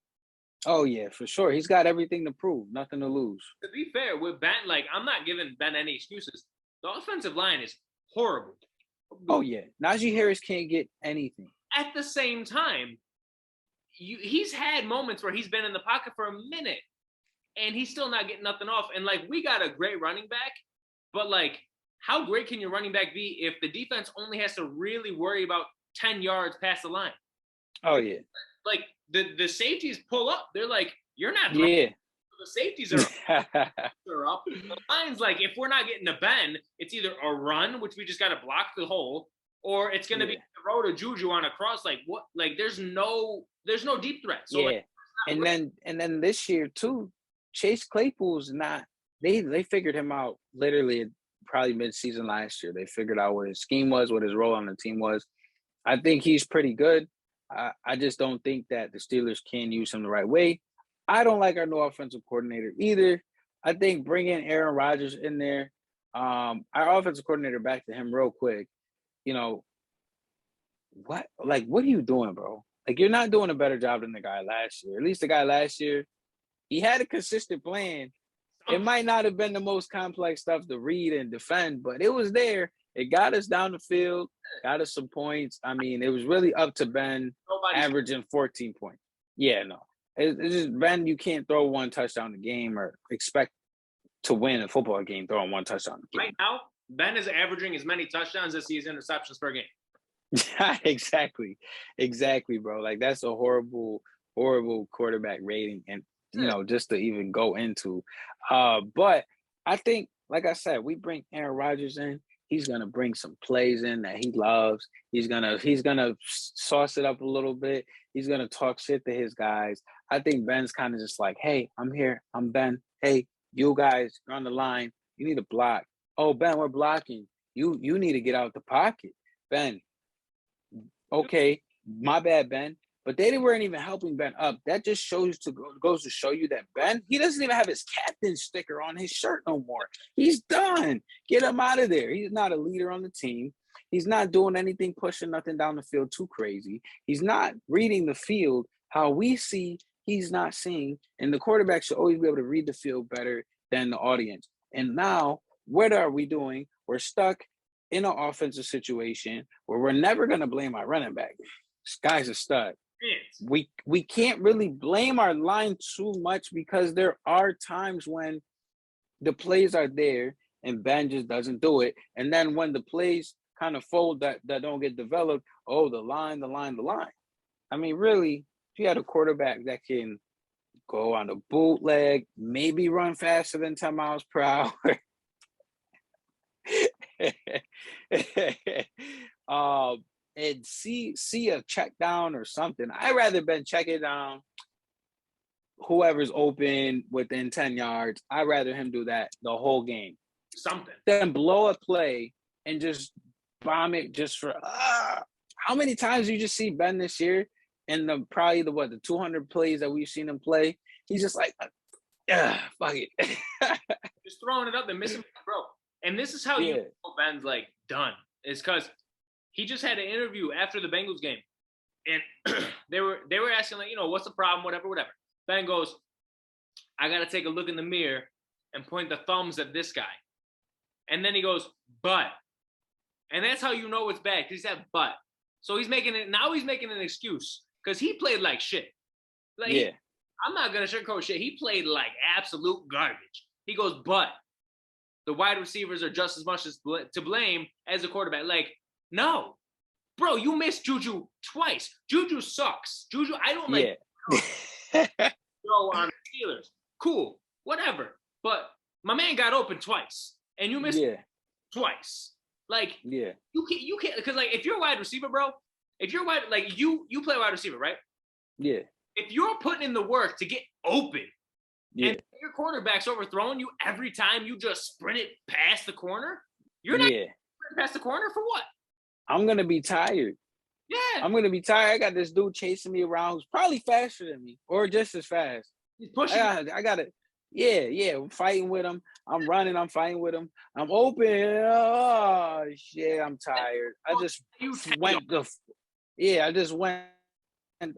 Oh yeah, for sure. He's got everything to prove, nothing to lose. To be fair, with Ben, like I'm not giving Ben any excuses. The offensive line is horrible. Oh yeah, Najee Harris can't get anything. At the same time, he's had moments where he's been in the pocket for a minute, and he's still not getting nothing off. And like we got a great running back, but like how great can your running back be if the defense only has to really worry about 10 yards past the line? Oh yeah. Like the safeties pull up. They're like, you're not. Yeah. The safeties are up. They're up. The line's like, if we're not getting to Ben, it's either a run, which we just got to block the hole, or it's going to be the road to Juju on a cross. Like what? Like there's no deep threat. So like, and then this year too, Chase Claypool's not. They figured him out literally probably mid-season last year. They figured out what his scheme was, what his role on the team was. I think he's pretty good. I just don't think that the Steelers can use him the right way. I don't like our new offensive coordinator either. I think bringing Aaron Rodgers in there, our offensive coordinator, back to him real quick, you know, what are you doing, bro? Like, you're not doing a better job than the guy last year. At least the guy last year, he had a consistent plan. It might not have been the most complex stuff to read and defend, but it was there. It got us down the field, got us some points. I mean, it was really up to Ben averaging 14 points. Yeah, no. It's just, Ben, you can't throw one touchdown a game or expect to win a football game throwing one touchdown a game. Right now, Ben is averaging as many touchdowns as he is interceptions per game. Exactly, bro. Like, that's a horrible quarterback rating, and you know, just to even go into. But I think, like I said, we bring Aaron Rodgers in. He's gonna bring some plays in that he loves. He's gonna sauce it up a little bit. He's gonna talk shit to his guys. I think Ben's kind of just like, hey, I'm here. I'm Ben. Hey, you guys, you're on the line. You need to block. Oh, Ben, we're blocking. You need to get out the pocket. Ben. Okay, my bad, Ben. But they weren't even helping Ben up. That just goes to show you that Ben, he doesn't even have his captain sticker on his shirt no more. He's done. Get him out of there. He's not a leader on the team. He's not doing anything, pushing nothing down the field too crazy. He's not reading the field how we see he's not seeing. And the quarterback should always be able to read the field better than the audience. And now, what are we doing? We're stuck in an offensive situation where we're never going to blame our running back. This guy's a stud. We can't really blame our line too much because there are times when the plays are there and Ben just doesn't do it. And then when the plays kind of fold that don't get developed, oh, the line. I mean, really, if you had a quarterback that can go on the bootleg, maybe run faster than 10 miles per hour, and see a check down or something. I'd rather Ben check it down. Whoever's open within 10 yards, I'd rather him do that the whole game. Something. Then blow a play and just bomb it just for how many times you just see Ben this year in the 200 plays that we've seen him play? He's just like, fuck it. Just throwing it up and missing, bro. And this is how you know Ben's like done. Is because he just had an interview after the Bengals game, and they were asking, like, you know, what's the problem, whatever. Ben goes, I got to take a look in the mirror and point the thumbs at this guy. And then he goes, but. And that's how you know it's bad, because he said but. So he's making an excuse because he played like shit. Like, I'm not going to sugarcoat shit. He played like absolute garbage. He goes, but the wide receivers are just as much to blame as the quarterback. Like, no, bro, you missed Juju twice. Juju sucks. Juju, I don't like. Yeah. throw on the Steelers. Cool, whatever. But my man got open twice, and you missed twice. Like, you can't, because like if you're a wide receiver, bro, if you're wide, like you play wide receiver, right? Yeah. If you're putting in the work to get open, and your quarterback's overthrowing you every time you just sprint it past the corner, you're not sprinting past the corner for what? I'm gonna be tired. Yeah. I'm gonna be tired. I got this dude chasing me around who's probably faster than me or just as fast. He's pushing. I got it. Yeah. I'm fighting with him. I'm running. I'm fighting with him. I'm open. Oh shit! I'm tired. I just went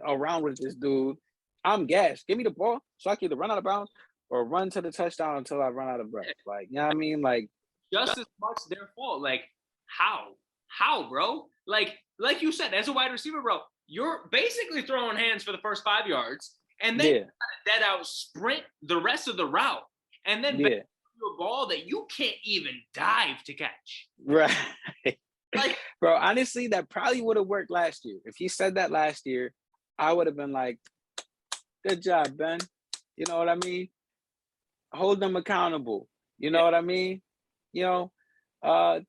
around with this dude. I'm gassed. Give me the ball so I can either run out of bounds or run to the touchdown until I run out of breath. Like, you know what I mean? Like, just as much their fault. Like, how, bro? Like you said, as a wide receiver, bro, you're basically throwing hands for the first 5 yards, and then you got a dead out sprint the rest of the route, and then a ball that you can't even dive to catch. Right. Like, bro, honestly, that probably would have worked last year. If he said that last year, I would have been like, good job, Ben. You know what I mean? Hold them accountable. You know what I mean? You know,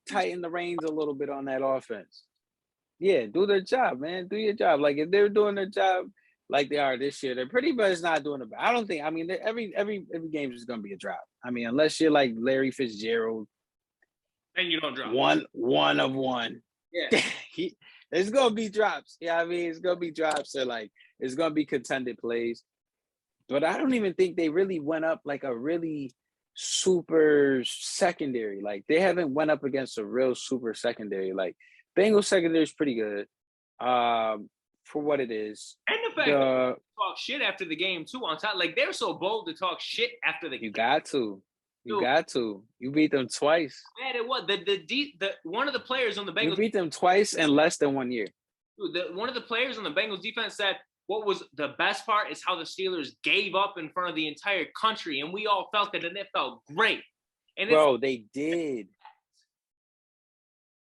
tighten the reins a little bit on that offense. Yeah, do their job, man. Do your job. Like, if they're doing their job like they are this year, they're pretty much not doing it. I don't think. I mean, every game is going to be a drop. I mean, unless you're like Larry Fitzgerald, and you don't drop one of one. Yeah, it's going to be drops. Yeah, I mean, it's going to be drops. So like, it's going to be contended plays. But I don't even think they really went up like a really super secondary. Like, they haven't went up against a real super secondary. Like, Bengals secondary is pretty good for what it is. And the fact that they talk shit after the game too. On top, like, they're so bold to talk shit after the game. You got to. You beat them twice. Man, it was the one of the players on the Bengals. You beat them twice in less than 1 year. Dude, one of the players on the Bengals defense said, what was the best part is how the Steelers gave up in front of the entire country, and we all felt it, and it felt great. And bro, they did.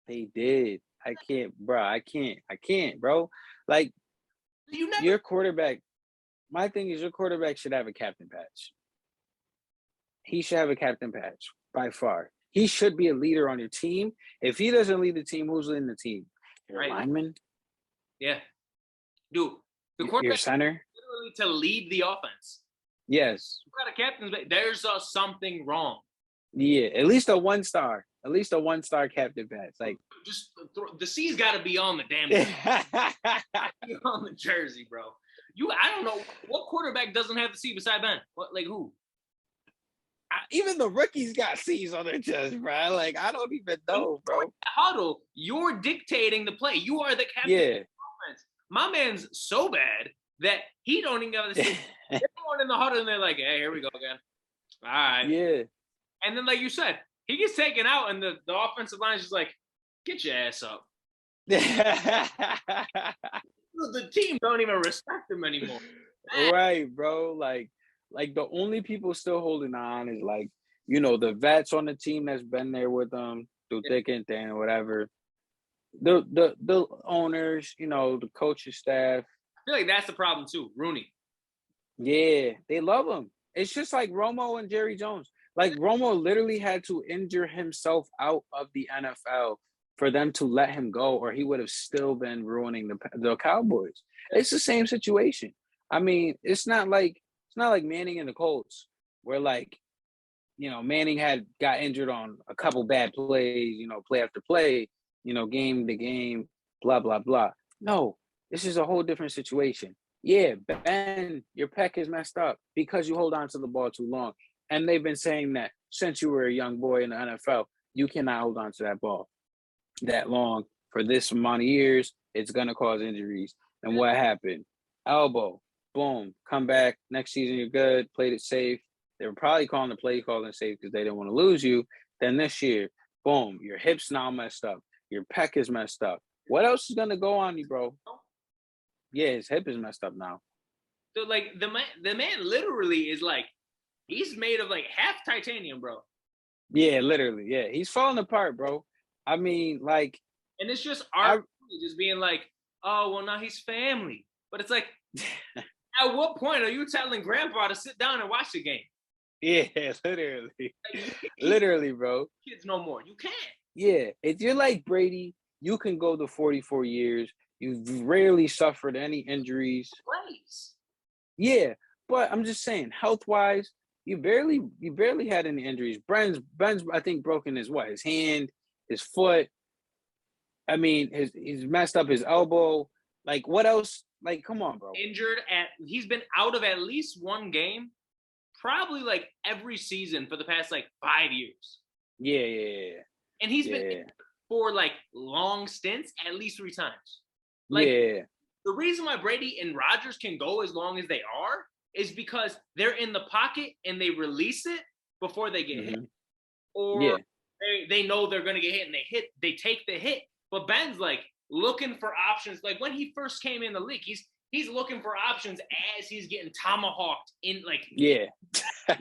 They did. I can't, bro. Like, your quarterback, my thing is your quarterback should have a captain patch. He should have a captain patch, by far. He should be a leader on your team. If he doesn't lead the team, who's leading the team? Your lineman? Yeah. Dude, the quarterback your center? literally to lead the offense. Yes. You got a captain, there's something wrong. Yeah, at least a one-star. At least a one-star captain patch. Like, just the C's got to be on the damn on the jersey, bro. I don't know what quarterback doesn't have the C beside Ben. What, like, who? Even the rookies got C's on their chest, bro. Like, I don't even know, bro. Huddle, you're dictating the play. You are the captain of the offense. My man's so bad that he don't even have the C. They're going in the huddle and they're like, hey, here we go again. All right. Yeah. And then, like you said, he gets taken out and the offensive line is just like, get your ass up. The team don't even respect him anymore. Right, bro. Like the only people still holding on is like, you know, the vets on the team that's been there with them through thick and thin or whatever. The owners, you know, the coaching staff. I feel like that's the problem too. Rooney. Yeah, they love him. It's just like Romo and Jerry Jones. Like, Romo literally had to injure himself out of the NFL for them to let him go, or he would have still been ruining the Cowboys. It's the same situation. I mean, it's not like Manning and the Colts, where, like, you know, Manning got injured on a couple bad plays, you know, play after play, you know, game to game, blah, blah, blah. No, this is a whole different situation. Yeah, Ben, your pec is messed up because you hold on to the ball too long. And they've been saying that since you were a young boy in the NFL, you cannot hold on to that ball that long for this amount of years. It's going to cause injuries. And what happened? Elbow, boom, come back. Next season, you're good. Played it safe. They were probably calling the play calling safe because they didn't want to lose you. Then this year, boom, your hip's now messed up. Your pec is messed up. What else is going to go on you, bro? Yeah, his hip is messed up now. So, like, the man literally is like, he's made of like half titanium, bro. Yeah, literally. Yeah, he's falling apart, bro. I mean, like, and it's just just being like, oh, well, now he's family. But it's like, At what point are you telling Grandpa to sit down and watch the game? Yeah, literally. Literally, bro. Kids no more. You can't. Yeah, if you're like Brady, you can go to 44 years. You've rarely suffered any injuries. Plays. Yeah, but I'm just saying, health-wise, you barely had any injuries. Ben's I think broken his hand, his foot. I mean, he's messed up his elbow. Like, what else? Like, come on, bro. He's been out of at least one game, probably like every season for the past like 5 years. Yeah. And he's been for like long stints at least 3 times. Like, the reason why Brady and Rodgers can go as long as they are is because they're in the pocket and they release it before they get hit. Or they know they're going to get hit and they take the hit. But Ben's like looking for options. Like when he first came in the league, he's looking for options as he's getting tomahawked in like like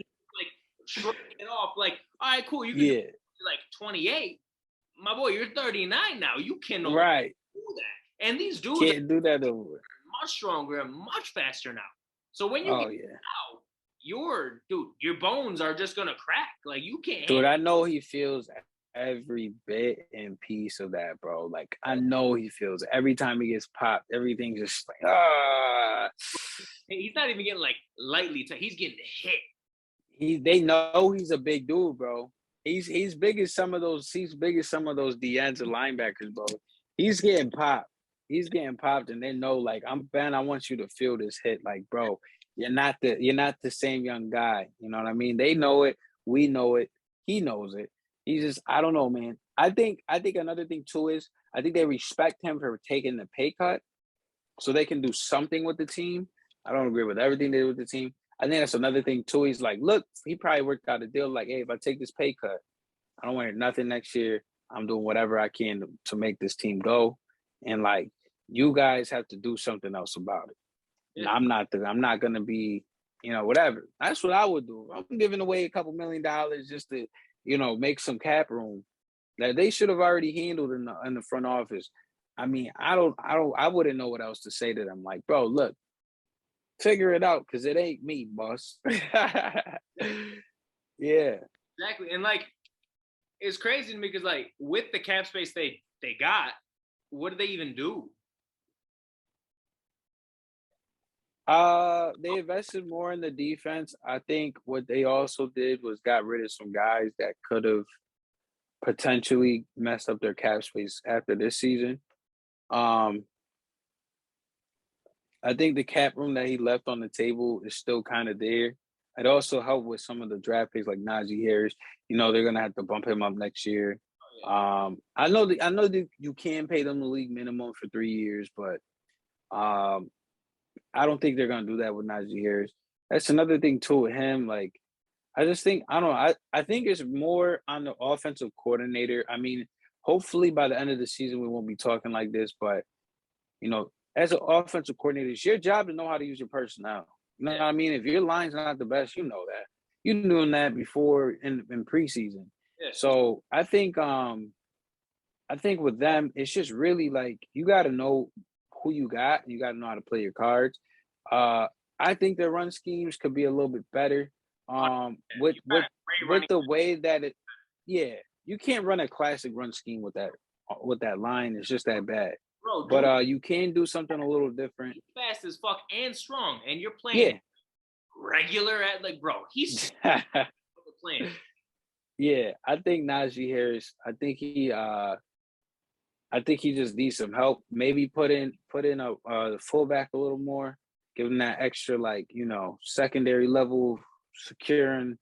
shrugging it off. Like, all right, cool. You can do like 28. My boy, you're 39 now. You cannot do that. And these dudes can't do that over. Much stronger and much faster now. So when you get out, your bones are just gonna crack. Like you can't. Dude, I know he feels every bit and piece of that, bro. Like I know he feels it. Every time he gets popped, everything's just like He's not even getting like lightly. He's getting hit. They know he's a big dude, bro. He's big as some of those. He's big as some of those DNs and linebackers, bro. He's getting popped. He's getting popped, and they know, like, I'm Ben. I want you to feel this hit, like, bro. You're not the same young guy. You know what I mean? They know it. We know it. He knows it. He's just, I don't know, man. I think another thing too is I think they respect him for taking the pay cut, so they can do something with the team. I don't agree with everything they do with the team. I think that's another thing too. He's like, look, he probably worked out a deal like, hey, if I take this pay cut, I don't want nothing next year. I'm doing whatever I can to make this team go, and like, you guys have to do something else about it. Yeah. I'm not gonna be, whatever. That's what I would do. I'm giving away a couple $1 million just to, make some cap room that they should have already handled in the front office. I mean, I wouldn't know what else to say to them. Like, bro, look, figure it out, because it ain't me, boss. Yeah. Exactly. And like, it's crazy to me because like with the cap space they got, what did they even do? They invested more in the defense. I think what they also did was got rid of some guys that could have potentially messed up their cap space after this season. I think the cap room that he left on the table is still kind of there. It also helped with some of the draft picks like Najee Harris. They're gonna have to bump him up next year. I know that you can pay them the league minimum for 3 years, but I don't think they're gonna do that with Najee Harris. That's another thing too with him. Like, I just think I don't know. I think it's more on the offensive coordinator. I mean, hopefully by the end of the season we won't be talking like this, but as an offensive coordinator, it's your job to know how to use your personnel. You know what I mean? If your line's not the best, you know that. You knew that before in preseason. Yeah. So I think with them, it's just really like you got to know who you got. And you got to know how to play your cards. I think their run schemes could be a little bit better. With the way that it, you can't run a classic run scheme with that line. It's just that bad. Bro, but you can do something a little different. He's fast as fuck and strong, and you're playing regular at like, bro. He's playing. Yeah, I think Najee Harris. I think he just needs some help. Maybe put in a fullback a little more. Give him that extra, like, secondary level securing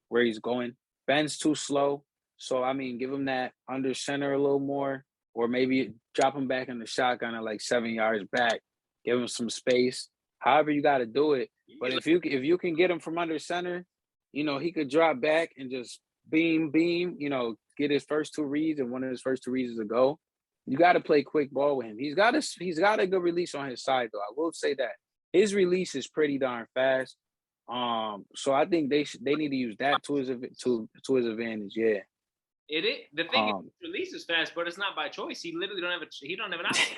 where he's going. Ben's too slow, so I mean, give him that under center a little more. Or maybe drop him back in the shotgun at like 7 yards back, give him some space. However you got to do it. But if you can get him from under center, he could drop back and just beam, get his first 2 reads, and one of his first 2 reads is a go. You got to play quick ball with him. He's got a good release on his side, though. I will say that his release is pretty darn fast. So I think they need to use that to his advantage. Yeah. It is the thing. Is, release is fast, but it's not by choice. He literally don't have an option.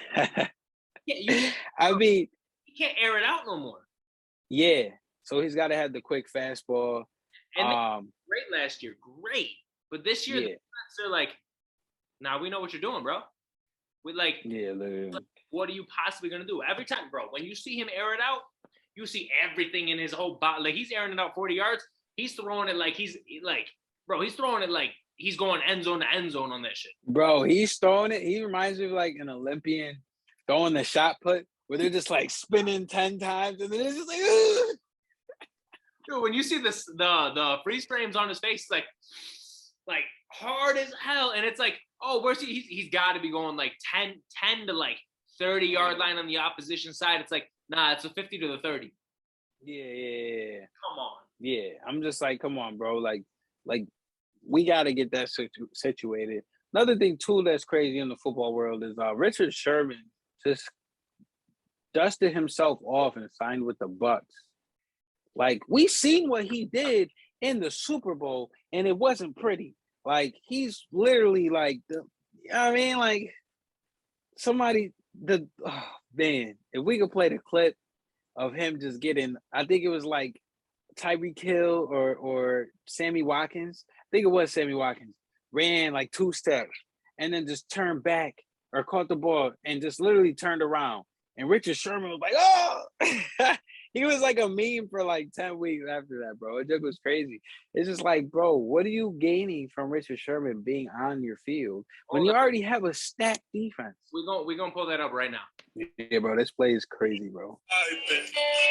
I mean, can't air it out no more. Yeah. So he's got to have the quick fastball. And great last year, great. But this year, they're like, nah, we know what you're doing, bro. We like, literally. Like, what are you possibly gonna do? Every time, bro, when you see him air it out, you see everything in his whole body. Like he's airing it out 40 yards. He's throwing it like he's throwing it like he's going end zone to end zone on that shit. Bro, he's throwing it. He reminds me of like an Olympian throwing the shot put where they're just like spinning 10 times and then it's just like, ugh. Dude, when you see this the freeze frames on his face, it's like hard as hell, and it's like, oh, where's he? He's got to be going like 10 to like 30-yard line on the opposition side. It's like, nah, it's a 50 to the 30. Yeah. Come on. Yeah, I'm just like, come on, bro. Like we got to get that situated. Another thing too that's crazy in the football world is Richard Sherman just dusted himself off and signed with the Bucks. Like, we seen what he did in the Super Bowl, and it wasn't pretty. Like, he's literally like, you know what I mean? Like, man, if we could play the clip of him just getting, I think it was like Tyreek Hill or Sammy Watkins. I think it was Sammy Watkins. Ran like 2 steps and then just turned back or caught the ball and just literally turned around. And Richard Sherman was like, oh! He was like a meme for like 10 weeks after that, bro. It just was crazy. It's just like, bro, what are you gaining from Richard Sherman being on your field when you already have a stacked defense? We're gonna pull that up right now. Yeah, bro, this play is crazy, bro.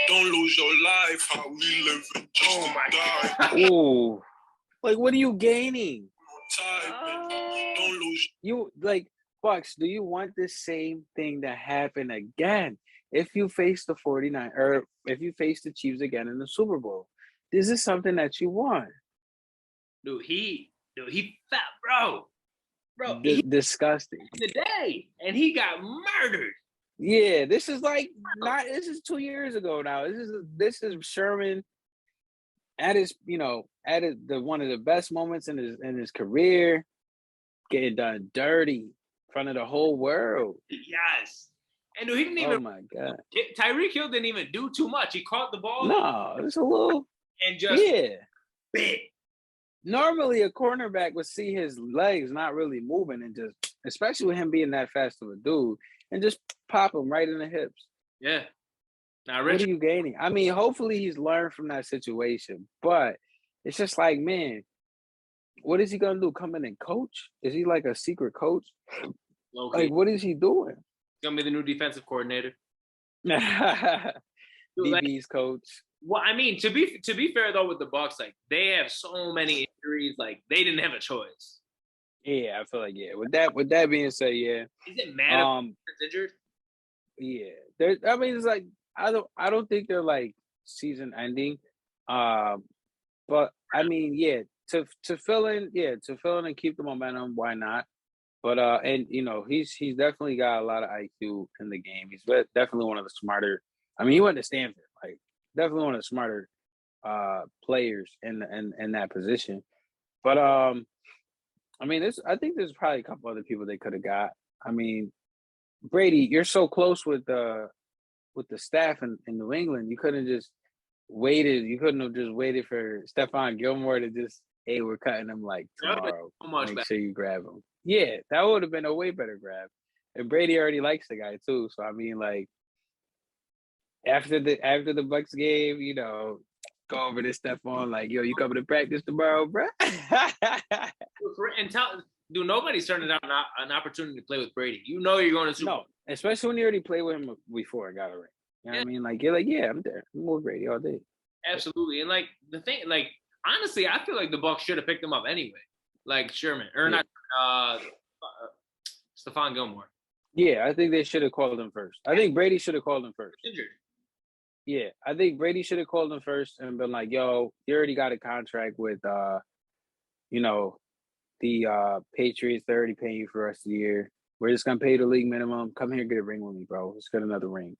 Don't lose your life, how we live and just Oh my die. Ooh. Like, what are you gaining? Don't lose. You, like, Bucks, do you want the same thing to happen again? If you face the 49 or if you face the Chiefs again in the Super Bowl, this is something that you want. Dude, he fat, bro. Disgusting. Today, and he got murdered. Yeah, this is like this is 2 years ago now. This is Sherman at his, one of the best moments in his career, getting done dirty in front of the whole world. Yes. And he didn't even. Oh my God. Tyreek Hill didn't even do too much. He caught the ball. No, it's a little. And just bit. Normally, a cornerback would see his legs not really moving and just, especially with him being that fast of a dude, and just pop him right in the hips. Yeah. Now, what are you gaining? I mean, hopefully he's learned from that situation, but it's just like, man, what is he gonna do? Come in and coach? Is he like a secret coach? Low-key. Like, what is he doing? Gonna be the new defensive coordinator. DB's coach. Well, I mean, to be fair though, with the Bucks, like they have so many injuries, like they didn't have a choice. Yeah, I feel like With that being said, yeah. Is it mad if it's injured? Yeah, I mean, it's like I don't think they're like season ending, but I mean, yeah, to fill in and keep the momentum, why not? But and he's definitely got a lot of IQ in the game. He's definitely one of the smarter. I mean, he went to Stanford, like definitely one of the smarter players in that position. But I mean, I think there's probably a couple other people they could have got. I mean, Brady, you're so close with the staff in New England. You couldn't have just waited. You couldn't have just waited for Stephon Gilmore to just, hey, we're cutting him like tomorrow. Make sure you grab him. Yeah, that would have been a way better grab. And Brady already likes the guy too. So I mean, like after the Bucks game, go over to Stephon like, yo, you coming to practice tomorrow, bro? And nobody's turning down an opportunity to play with Brady. You're going to Super Bowl. No, especially when you already played with him before I got a ring. You know what I mean? Like, you're like, yeah, I'm there. I'm with Brady all day. Absolutely. And like the thing, like honestly, I feel like the Bucks should have picked him up anyway. Like Sherman or not Stephon Gilmore. Yeah, I think they should have called him first. I think Brady should have called him first. Injured. Yeah, I think Brady should have called him first and been like, yo, you already got a contract with the Patriots. They're already paying you for the rest of the year. We're just gonna pay the league minimum. Come here, get a ring with me, bro. Let's get another ring.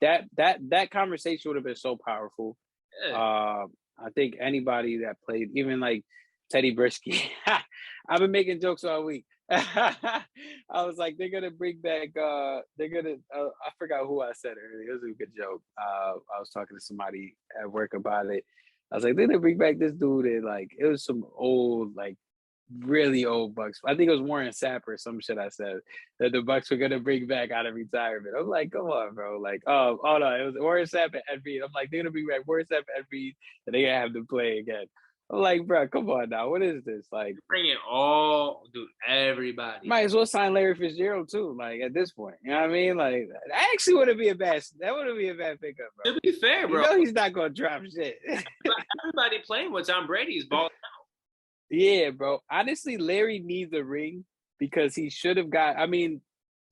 That conversation would have been so powerful. Yeah. I think anybody that played, even like Teddy Brisky, I've been making jokes all week. I was like, they're gonna bring back. They're gonna. I forgot who I said earlier. It was a good joke. I was talking to somebody at work about it. I was like, they're gonna bring back this dude, and like, it was some old, like, really old Bucks. I think it was Warren Sapp or some shit. I said that the Bucks were gonna bring back out of retirement. I'm like, come on, bro. Like, oh no, it was Warren Sapp and Ed Reed. I'm like, they're gonna bring back Warren Sapp and Ed Reed, and they gonna have them play again. I'm like, bro, come on now. What is this? Like, Bring it all, dude. Everybody. might as well sign Larry Fitzgerald too. Like at this point, you know what I mean? Like, that actually wouldn't be a bad. That wouldn't be a bad pickup, bro. To be fair, bro. You know he's not gonna drop shit. Everybody playing with Tom Brady's ball. Yeah, bro. Honestly, Larry needs a ring because he should have got. I mean,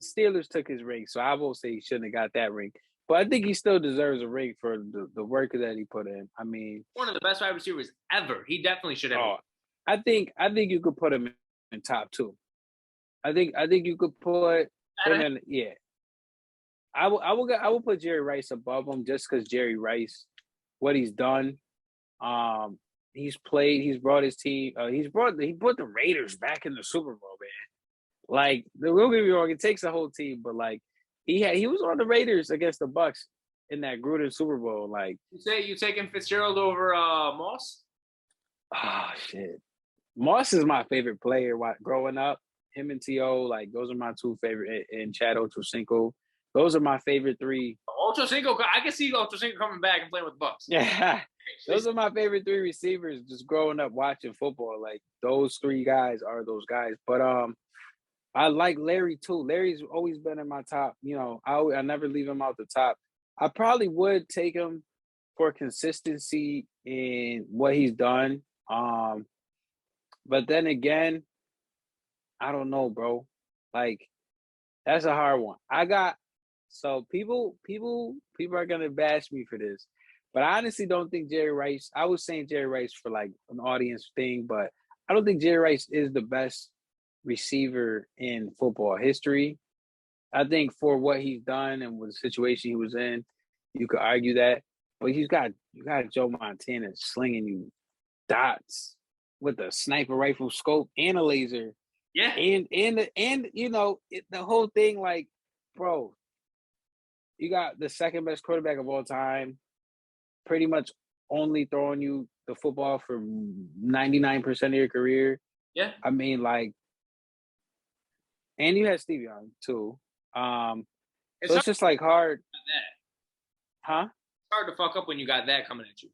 Steelers took his ring, so I won't say he shouldn't have got that ring. But I think he still deserves a ring for the work that he put in. I mean, One of the best wide receivers ever. He definitely should have. oh, I think you could put him in top two. I think you could put him in. Yeah, I will put Jerry Rice above him just because Jerry Rice, what he's done. He's played. He's brought his team. He brought the Raiders back in the Super Bowl, man. Like, don't get me wrong, it takes a whole team, but like he was on the Raiders against the Bucks in that Gruden Super Bowl. Like, You say you taking Fitzgerald over Moss? oh shit, Moss is my favorite player. Growing up, him and T.O., like, those are my two favorite, and Chad Ochocinco. Those are my favorite three. Ochocinco, I can see Ochocinco coming back and playing with the Bucks. Yeah, those are my favorite three receivers. Just growing up watching football, like, those three guys are those guys. But I like Larry too. Larry's always been in my top. You know, I never leave him out the top. I probably would take him for consistency in what he's done. But then again, I don't know, bro. Like, that's a hard one. So people are gonna bash me for this, but I honestly don't think Jerry Rice. I was saying Jerry Rice for like an audience thing, but I don't think Jerry Rice is the best receiver in football history. I think for what he's done and with the situation he was in, you could argue that. But you got Joe Montana slinging you dots with a sniper rifle scope and a laser. Yeah. And you know, the whole thing, like, bro, you got the second best quarterback of all time, pretty much only throwing you the football for 99% of your career. Yeah. I mean, like, and you had Steve Young too. So it's just like hard. Huh? It's hard to fuck up when you got that coming at you.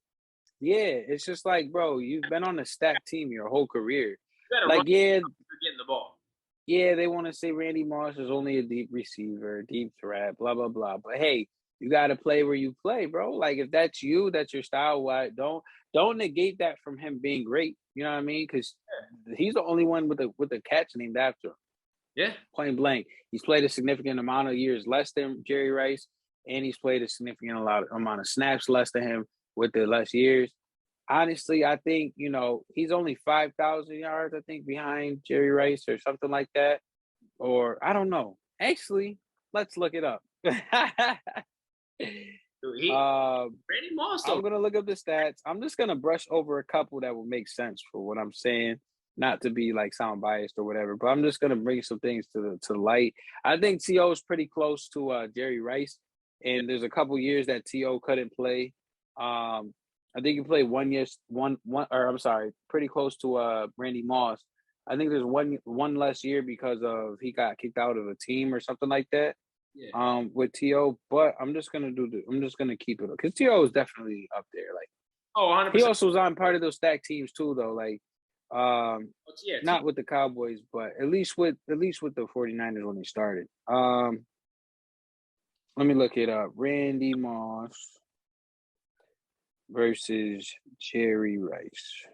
Yeah, it's just like, bro, you've been on a stacked team your whole career. Like, yeah, you're getting the ball. Yeah, they want to say Randy Moss is only a deep receiver, deep threat, blah, blah, blah. But hey, you got to play where you play, bro. Like, if that's you, that's your style, why don't negate that from him being great. You know what I mean? Because he's the only one with a catch named after him. Yeah. Point blank. He's played a significant amount of years less than Jerry Rice, and he's played a significant amount of snaps less than him with the less years. Honestly, I think, you know, he's only 5,000 yards, I think, behind Jerry Rice or something like that. Or, I don't know. Actually, let's look it up. Dude, Randy Moss. I'm going to look up the stats. I'm just going to brush over a couple that will make sense for what I'm saying. Not to be, like, sound biased or whatever, but I'm just going to bring some things to the light. I think T.O. is pretty close to Jerry Rice. And there's a couple years that T.O. couldn't play. I think he played pretty close to Randy Moss. I think there's one less year because of he got kicked out of a team or something like that. Yeah. With T.O. But I'm just gonna keep it because T.O. is definitely up there. Like, 100%. He also was on part of those stacked teams too, though. Like, not with the Cowboys, but at least with the 49ers when they started. Let me look it up. Randy Moss versus Jerry Rice.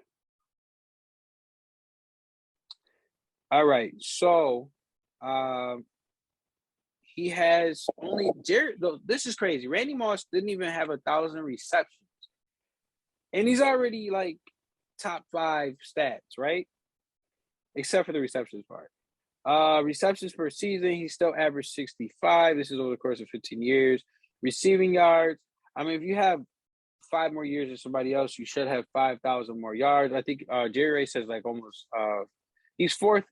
All right, so he has only this is crazy. Randy Moss didn't even have 1,000 receptions, and he's already like top 5 stats, right? Except for the receptions part. Receptions per season, he still averaged 65. This is over the course of 15 years. Receiving yards. I mean, if you have 5 more years than somebody else, you should have 5,000 more yards. I think Jerry Rice has like almost he's 4th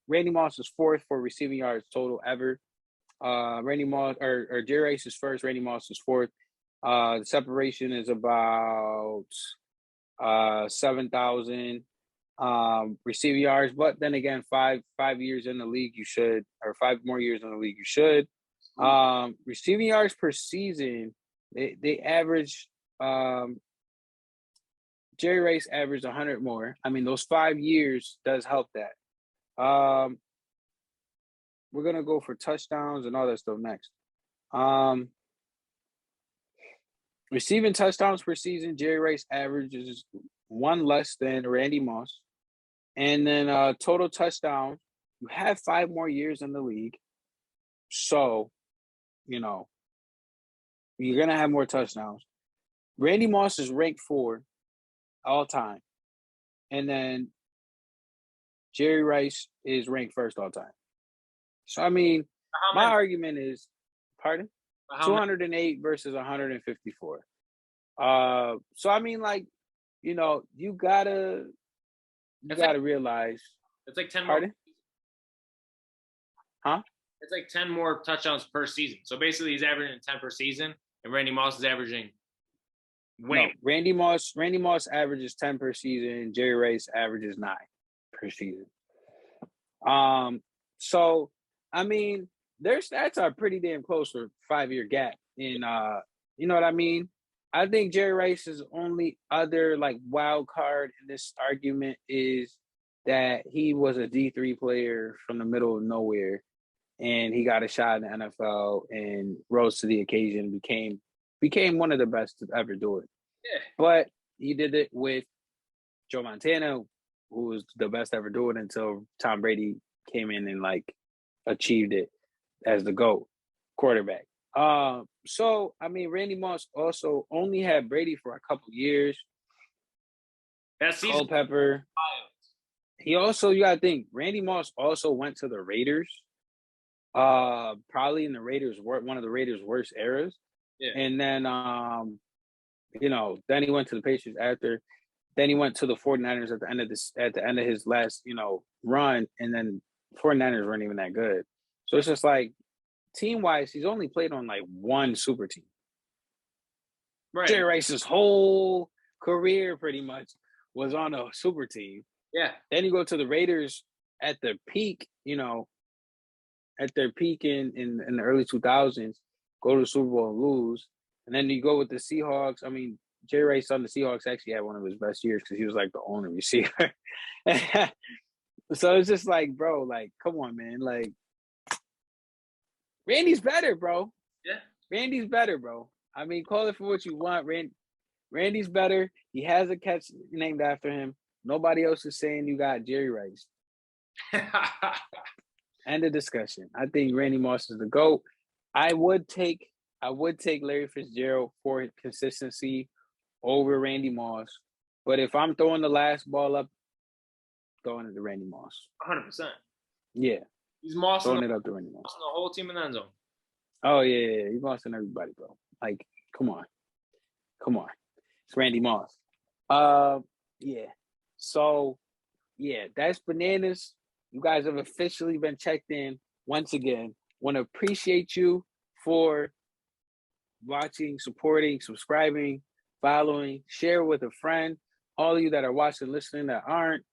Randy Moss is fourth for receiving yards total ever. Randy Moss or Jerry Rice is first. Randy Moss is fourth. The separation is about 7,000 receiving yards. But then again, five years in the league, you should, or 5 more years in the league, you should. Receiving yards per season, they average. Jerry Rice averaged 100 more. I mean, those 5 years does help that. We're gonna go for touchdowns and all that stuff next. Receiving touchdowns per season, Jerry Rice averages 1 less than Randy Moss. And then total touchdowns, you have 5 more years in the league. So, you know, you're going to have more touchdowns. Randy Moss is ranked 4 all time. And then Jerry Rice is ranked 1st all time. So, I mean, my argument is, pardon? 208 versus 154. So, I mean, like, you know, you gotta realize. It's like 10 pardon? More. Huh? It's like 10 more touchdowns per season. So basically, he's averaging 10 per season, and Randy Moss is averaging way. No, Randy Moss averages 10 per season. Jerry Rice averages 9 per season. So I mean, their stats are pretty damn close for 5-year gap. In you know what I mean? I think Jerry Rice's only other like wild card in this argument is that he was a D3 player from the middle of nowhere, and he got a shot in the NFL and rose to the occasion, became one of the best to ever do it. Yeah. But he did it with Joe Montana, who was the best ever do it until Tom Brady came in and like achieved it as the GOAT quarterback. So I mean, Randy Moss also only had Brady for a couple years. That season, Culpepper. He also, you gotta think, Randy Moss also went to the Raiders. Probably in the Raiders, one of the Raiders' worst eras. Yeah. And then, you know, then he went to the Patriots after. Then he went to the 49ers at the end of his last, you know, run. And then 49ers weren't even that good. So it's just like, team-wise, he's only played on like one super team. Right. Jerry Rice's whole career pretty much was on a super team. Yeah. Then you go to the Raiders at their peak, you know, at their peak in the early 2000s, go to the Super Bowl and lose. And then you go with the Seahawks. I mean, Jerry Rice on the Seahawks actually had one of his best years because he was like the only receiver. So it's just like, bro, like, come on, man. Like, Randy's better, bro. Yeah. Randy's better, bro. I mean, call it for what you want. Randy's better. He has a catch named after him. Nobody else is saying you got Jerry Rice. End of discussion. I think Randy Moss is the GOAT. I would take Larry Fitzgerald for consistency over Randy Moss. But if I'm throwing the last ball up, throwing it to Randy Moss. 100%. Yeah. He's mossing throwing it up to Randy Moss. The whole team in the end zone. Oh, yeah. He's mossing everybody, bro. Like, come on. It's Randy Moss. Yeah. So, yeah, that's bananas. You guys have officially been checked in once again. Want to appreciate you for watching, supporting, subscribing, following, share with a friend. All of you that are watching, listening that aren't,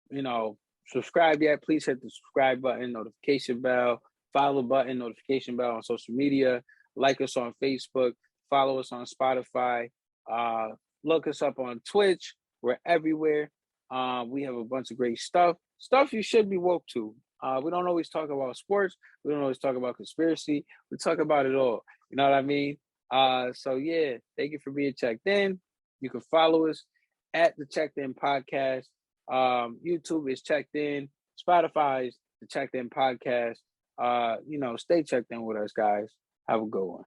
you know, subscribe yet, please hit the subscribe button, notification bell, follow button, notification bell on social media. Like us on Facebook, follow us on Spotify, look us up on Twitch. We're everywhere. We have a bunch of great stuff you should be woke to. We don't always talk about sports. We don't always talk about conspiracy. We talk about it all. You know what I mean? So yeah, thank you for being checked in. You can follow us at the Checked In Podcast. YouTube is Checked In. Spotify is the Checked In Podcast. You know, stay checked in with us, guys. Have a good one.